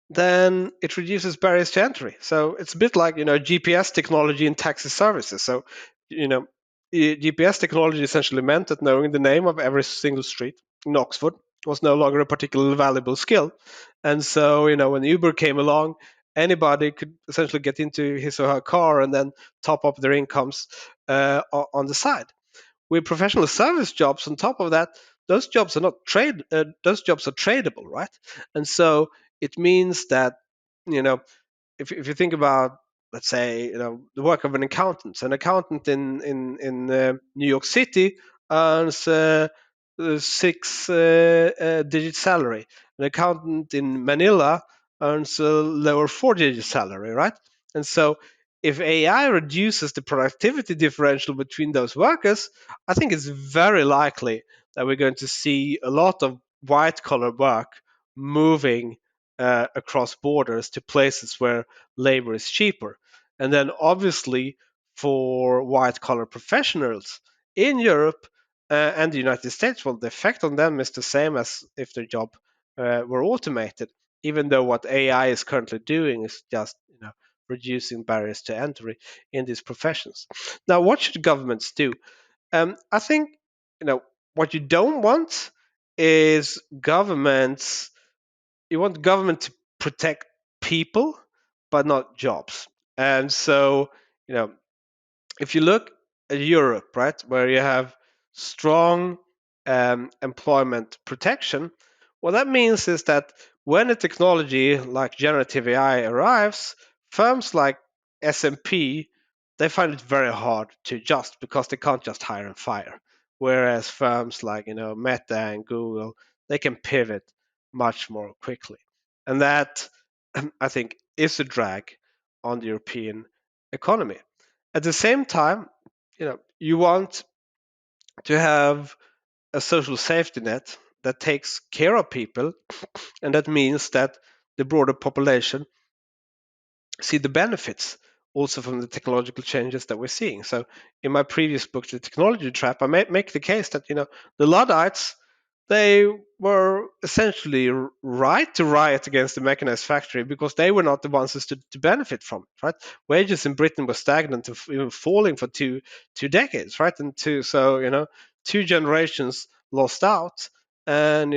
then it reduces barriers to entry. So it's a bit like GPS technology in taxi services. So you know GPS technology essentially meant that knowing the name of every single street in Oxford was no longer a particularly valuable skill. And so when Uber came along, anybody could essentially get into his or her car and then top up their incomes on the side. With professional service jobs on top of that, those jobs are not trade those jobs are tradable, right? And so it means that you know if you think about, let's say, the work of an accountant in New York City earns a six digit salary. An accountant in Manila earns a lower four-digit salary, right? And so if AI reduces the productivity differential between those workers, I think it's very likely that we're going to see a lot of white collar work moving across borders to places where labor is cheaper. And then, obviously, for white collar professionals in Europe and the United States, well, the effect on them is the same as if their job were automated, even though what AI is currently doing is just reducing barriers to entry in these professions. Now, what should governments do? I think what you don't want is governments. You want government to protect people, but not jobs. And so, you know, if you look at Europe, right, where you have strong employment protection, what that means is that when a technology like generative AI arrives, firms like S&P, they find it very hard to adjust because they can't just hire and fire. Whereas firms like Meta and Google, they can pivot much more quickly, and that I think is a drag on the European economy. At the same time, you want to have a social safety net that takes care of people, and that means that the broader population see the benefits also from the technological changes that we're seeing. So in my previous book, The Technology Trap, I make the case that the Luddites, they were essentially right to riot against the mechanized factory because they were not the ones who stood to benefit from it, right? Wages in Britain were stagnant and even falling for two decades, right? And two generations lost out, and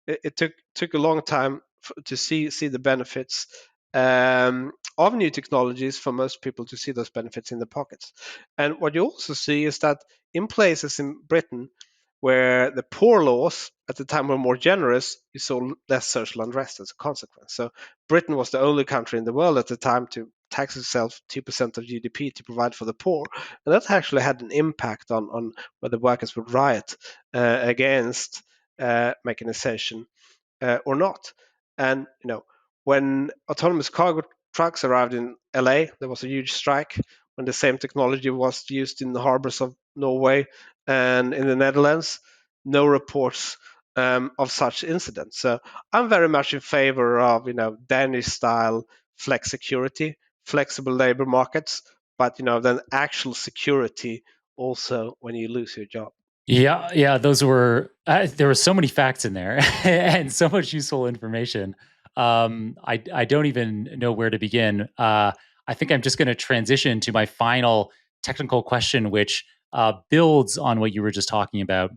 it took a long time to see the benefits of new technologies for most people to see those benefits in their pockets. And what you also see is that in places in Britain where the poor laws at the time were more generous, you saw less social unrest as a consequence. So Britain was the only country in the world at the time to tax itself 2% of GDP to provide for the poor. And that actually had an impact on whether workers would riot against mechanization or not. And when autonomous cargo trucks arrived in LA, there was a huge strike. When the same technology was used in the harbors of Norway and in the Netherlands, no reports of such incidents. So I'm very much in favor of Danish style flex security, flexible labor markets, but then actual security also when you lose your job. Yeah, yeah, those were there were so many facts in there and so much useful information. I don't even know where to begin. I think I'm just going to transition to my final technical question, which builds on what you were just talking about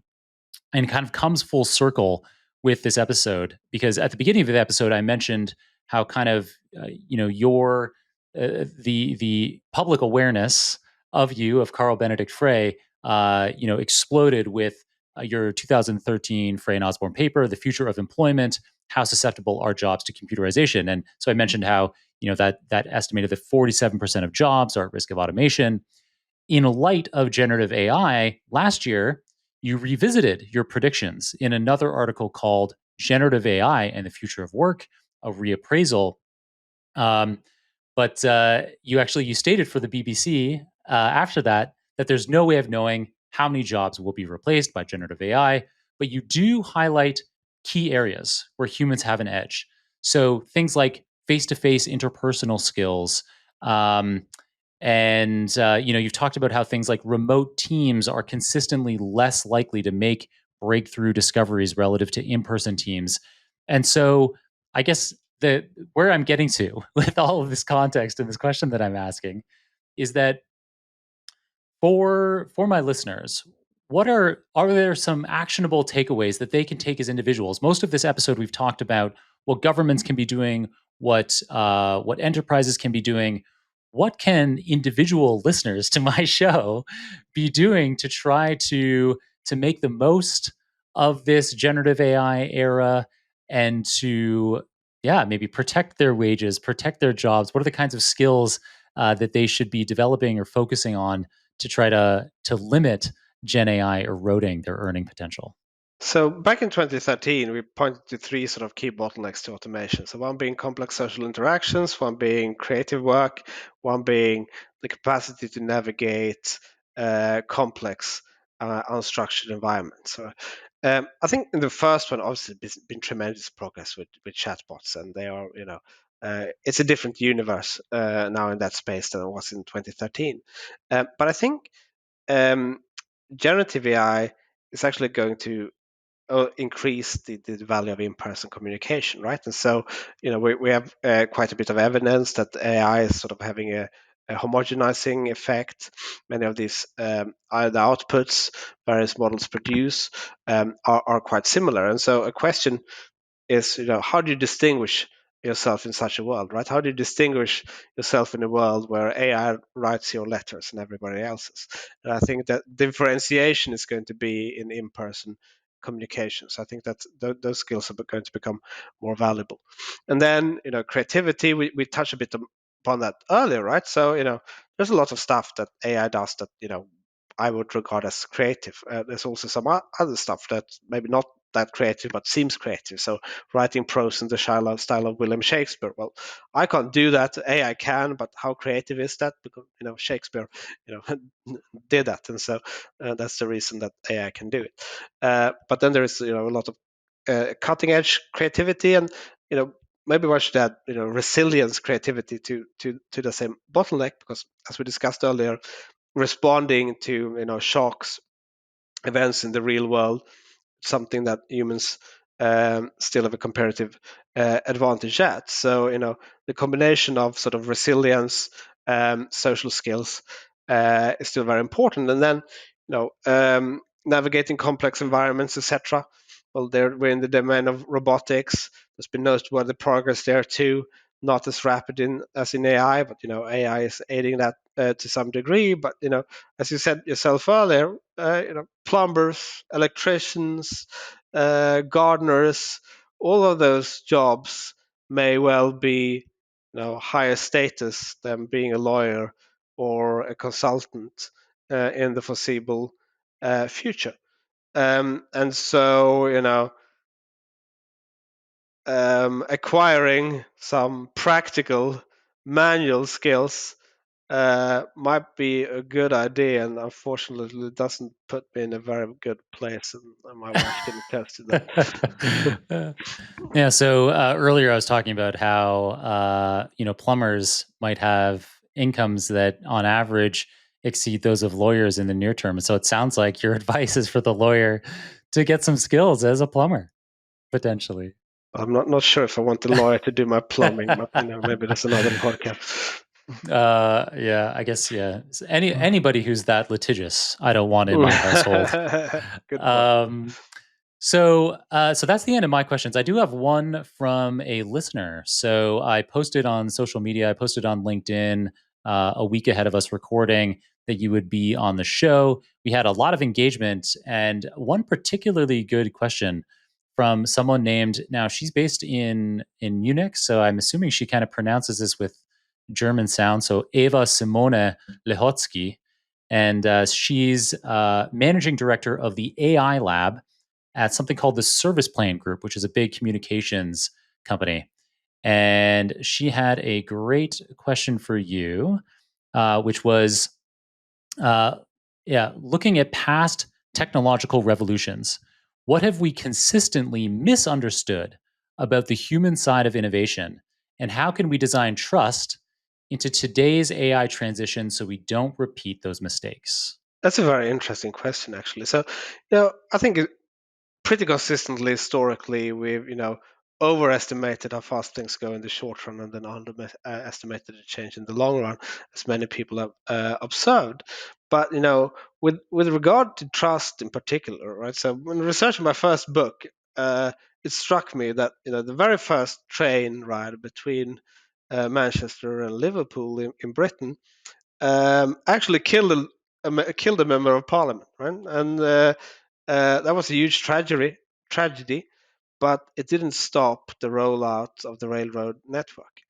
and kind of comes full circle with this episode because at the beginning of the episode I mentioned how kind of your the public awareness of you of Carl Benedikt Frey exploded with your 2013 Frey and Osborne paper, The Future of Employment: How Susceptible Are Jobs to Computerization. And so I mentioned how that estimated that 47% of jobs are at risk of automation. In light of generative AI, last year, you revisited your predictions in another article called Generative AI and the Future of Work, a reappraisal. Um, but you stated for the BBC after that there's no way of knowing how many jobs will be replaced by generative AI, but you do highlight key areas where humans have an edge. So things like face-to-face interpersonal skills, and you've talked about how things like remote teams are consistently less likely to make breakthrough discoveries relative to in-person teams. And so I guess the where I'm getting to with all of this context and this question that I'm asking is that for my listeners, what are there some actionable takeaways that they can take as individuals? Most of this episode we've talked about what governments can be doing, what enterprises can be doing. What can individual listeners to my show be doing to try to make the most of this generative AI era and to maybe protect their wages, protect their jobs? What are the kinds of skills that they should be developing or focusing on to try to limit Gen AI eroding their earning potential? So back in 2013, we pointed to three sort of key bottlenecks to automation. So one being complex social interactions, one being creative work, one being the capacity to navigate complex, unstructured environments. So I think in the first one, obviously, there's been tremendous progress with chatbots, and they are, it's a different universe now in that space than it was in 2013. But I think um, generative AI is actually going to increase the value of in-person communication, right? And so, we have quite a bit of evidence that AI is sort of having a homogenizing effect. Many of these the outputs various models produce are quite similar. And so, a question is, how do you distinguish yourself in such a world, right? How do you distinguish yourself in a world where AI writes your letters and everybody else's? And I think that differentiation is going to be in in-person communications. I think that those skills are going to become more valuable. And then, creativity, we touched a bit upon that earlier, right? So, there's a lot of stuff that AI does that, I would regard as creative. There's also some other stuff that maybe not that creative, but seems creative. So writing prose in the style of William Shakespeare. Well, I can't do that. AI can, but how creative is that? Because Shakespeare, did that, and so that's the reason that AI can do it. But then there is a lot of cutting edge creativity, and maybe one should add, resilience, creativity to the same bottleneck, because as we discussed earlier, responding to shocks, events in the real world, something that humans still have a comparative advantage at. So, the combination of sort of resilience, social skills is still very important. And then, navigating complex environments, etc. Well, we're in the domain of robotics. There's been noteworthy progress there too. Not as rapid as in AI, but AI is aiding that to some degree. But as you said yourself earlier, plumbers, electricians, gardeners, all of those jobs may well be higher status than being a lawyer or a consultant in the foreseeable future. And so, acquiring some practical manual skills might be a good idea, and unfortunately, it doesn't put me in a very good place. And my wife can attest to that. Yeah. So earlier I was talking about how plumbers might have incomes that, on average, exceed those of lawyers in the near term. And so it sounds like your advice is for the lawyer to get some skills as a plumber, potentially. I'm not sure if I want the lawyer to do my plumbing, but maybe that's another podcast. Yeah, I guess, yeah. Anybody who's that litigious, I don't want in my household. Good point. Um, so that's the end of my questions. I do have one from a listener. So I posted on social media, I posted on LinkedIn a week ahead of us recording that you would be on the show. We had a lot of engagement, and one particularly good question from someone named. Now she's based in Munich, so I'm assuming she kind of pronounces this with German sound. So Eva Simone Lehotsky, and she's managing director of the AI lab at something called the Service Plan Group, which is a big communications company. And she had a great question for you, which was, uh, yeah, looking at past technological revolutions, what have we consistently misunderstood about the human side of innovation? And how can we design trust into today's AI transition so we don't repeat those mistakes? That's a very interesting question, actually. So, I think pretty consistently historically we've overestimated how fast things go in the short run and then underestimated the change in the long run, as many people have observed. But with regard to trust in particular, right? So when researching my first book, it struck me that the very first train ride between Manchester and Liverpool in Britain actually killed a member of parliament, right? And that was a huge tragedy, but it didn't stop the rollout of the railroad network.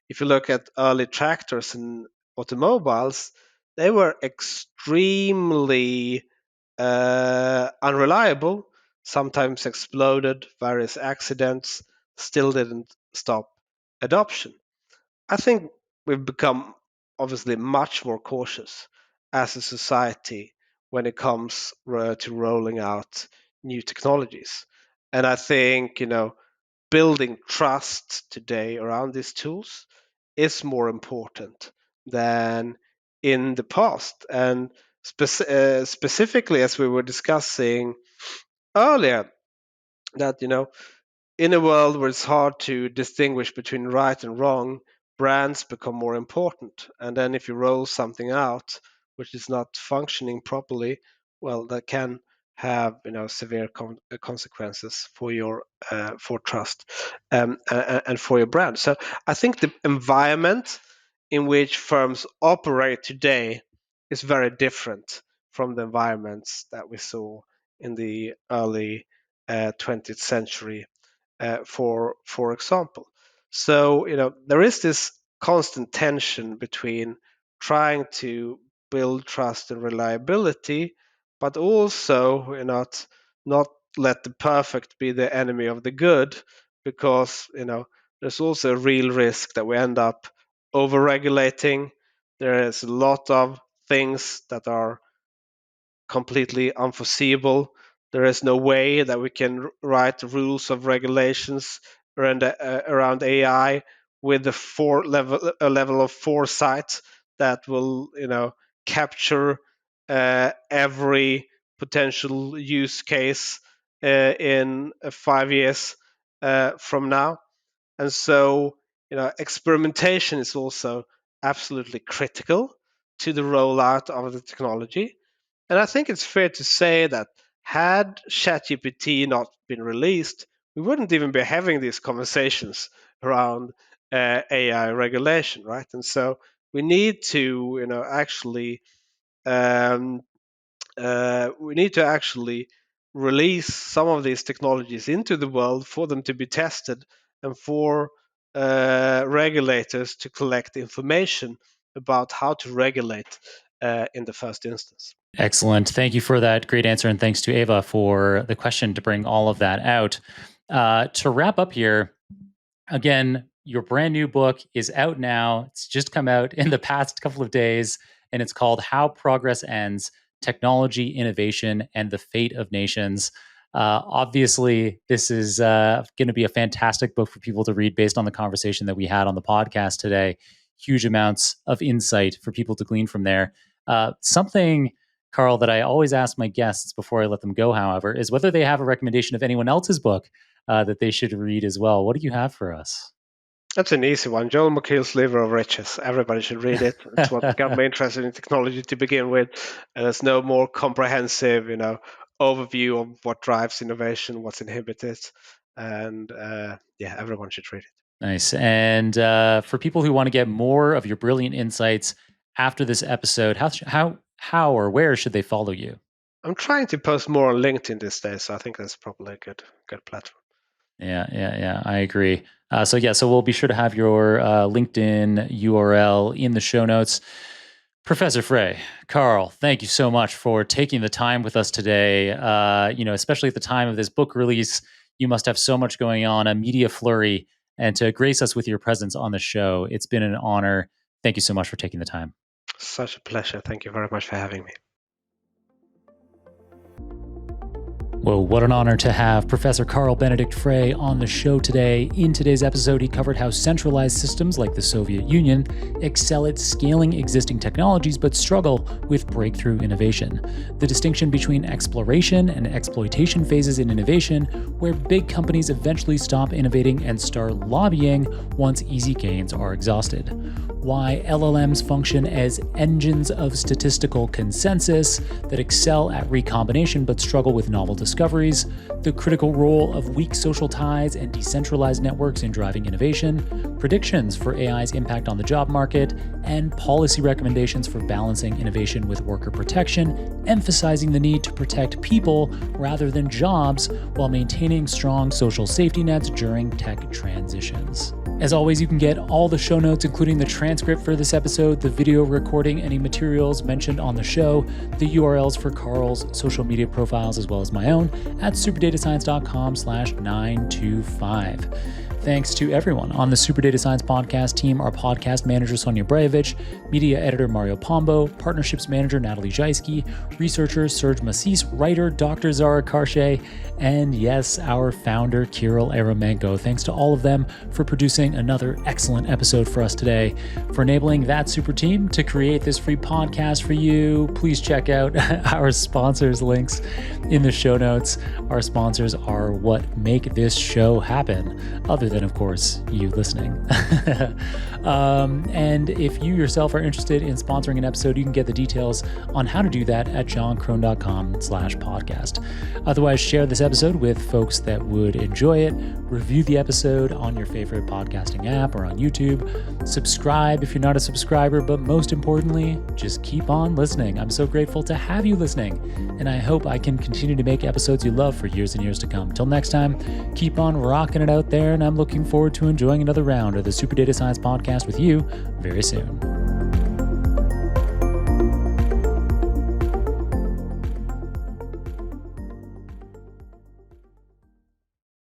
If you look at early tractors and automobiles, they were extremely unreliable, sometimes exploded, various accidents, still didn't stop adoption. I think we've become obviously much more cautious as a society when it comes to rolling out new technologies. And I think, building trust today around these tools is more important than in the past. And specifically, as we were discussing earlier, that, in a world where it's hard to distinguish between right and wrong, brands become more important. And then if you roll something out which is not functioning properly, well, that can have severe consequences for your for trust and for your brand. So I think the environment in which firms operate today is very different from the environments that we saw in the early 20th century, for example. So there is this constant tension between trying to build trust and reliability, but also not let the perfect be the enemy of the good, because there's also a real risk that we end up over regulating. There is a lot of things that are completely unforeseeable. There is no way that we can write rules of regulations around AI with a level of foresight that will, capture every potential use case in 5 years from now. And so, experimentation is also absolutely critical to the rollout of the technology. And I think it's fair to say that had ChatGPT not been released, we wouldn't even be having these conversations around AI regulation, right? And so we need to, um, actually release some of these technologies into the world for them to be tested and for regulators to collect information about how to regulate in the first instance. Excellent. Thank you for that great answer. And thanks to Ava for the question to bring all of that out. To wrap up here, again, your brand new book is out now. It's just come out in the past couple of days, and it's called How Progress Ends: Technology, Innovation, and the Fate of Nations. Obviously, this is going to be a fantastic book for people to read based on the conversation that we had on the podcast today. Huge amounts of insight for people to glean from there. Something, Carl, that I always ask my guests before I let them go, however, is whether they have a recommendation of anyone else's book that they should read as well. What do you have for us? That's an easy one. Joel McHale's Liver of Riches. Everybody should read it. It's what got me interested in technology to begin with. And there's no more comprehensive, overview of what drives innovation, what's inhibited. And everyone should read it. Nice. And for people who want to get more of your brilliant insights after this episode, how or where should they follow you? I'm trying to post more on LinkedIn these days, so I think that's probably a good platform. Yeah. I agree. So we'll be sure to have your LinkedIn URL in the show notes. Professor Frey, Carl, thank you so much for taking the time with us today. Especially at the time of this book release, you must have so much going on, a media flurry, and to grace us with your presence on the show. It's been an honor. Thank you so much for taking the time. Such a pleasure. Thank you very much for having me. Well, what an honor to have Professor Carl Benedikt Frey on the show today. In today's episode, he covered how centralized systems like the Soviet Union excel at scaling existing technologies but struggle with breakthrough innovation. The distinction between exploration and exploitation phases in innovation, where big companies eventually stop innovating and start lobbying once easy gains are exhausted. Why LLMs function as engines of statistical consensus that excel at recombination but struggle with novel discoveries, the critical role of weak social ties and decentralized networks in driving innovation, predictions for AI's impact on the job market, and policy recommendations for balancing innovation with worker protection, emphasizing the need to protect people rather than jobs while maintaining strong social safety nets during tech transitions. As always, you can get all the show notes, including the transcript for this episode, the video recording, any materials mentioned on the show, the URLs for Carl's social media profiles, as well as my own, at superdatascience.com/925. Thanks to everyone on the Super Data Science podcast team, our podcast manager, Sonia Brejevich, media editor, Mario Pombo, partnerships manager, Natalie Jaisky, researcher, Serge Massis, writer, Dr. Zara Karshe, and yes, our founder, Kirill Eremenko. Thanks to all of them for producing another excellent episode for us today. For enabling that super team to create this free podcast for you, please check out our sponsors links in the show notes. Our sponsors are what make this show happen, other than, of course, you listening. And if you yourself are interested in sponsoring an episode, you can get the details on how to do that at johnkrohn.com/podcast. Otherwise, share this episode with folks that would enjoy it. Review the episode on your favorite podcasting app or on YouTube. Subscribe if you're not a subscriber, but most importantly, just keep on listening. I'm so grateful to have you listening, and I hope I can continue to make episodes you love for years and years to come. Till next time, keep on rocking it out there, and I'm looking forward to enjoying another round of the Super Data Science podcast with you very soon.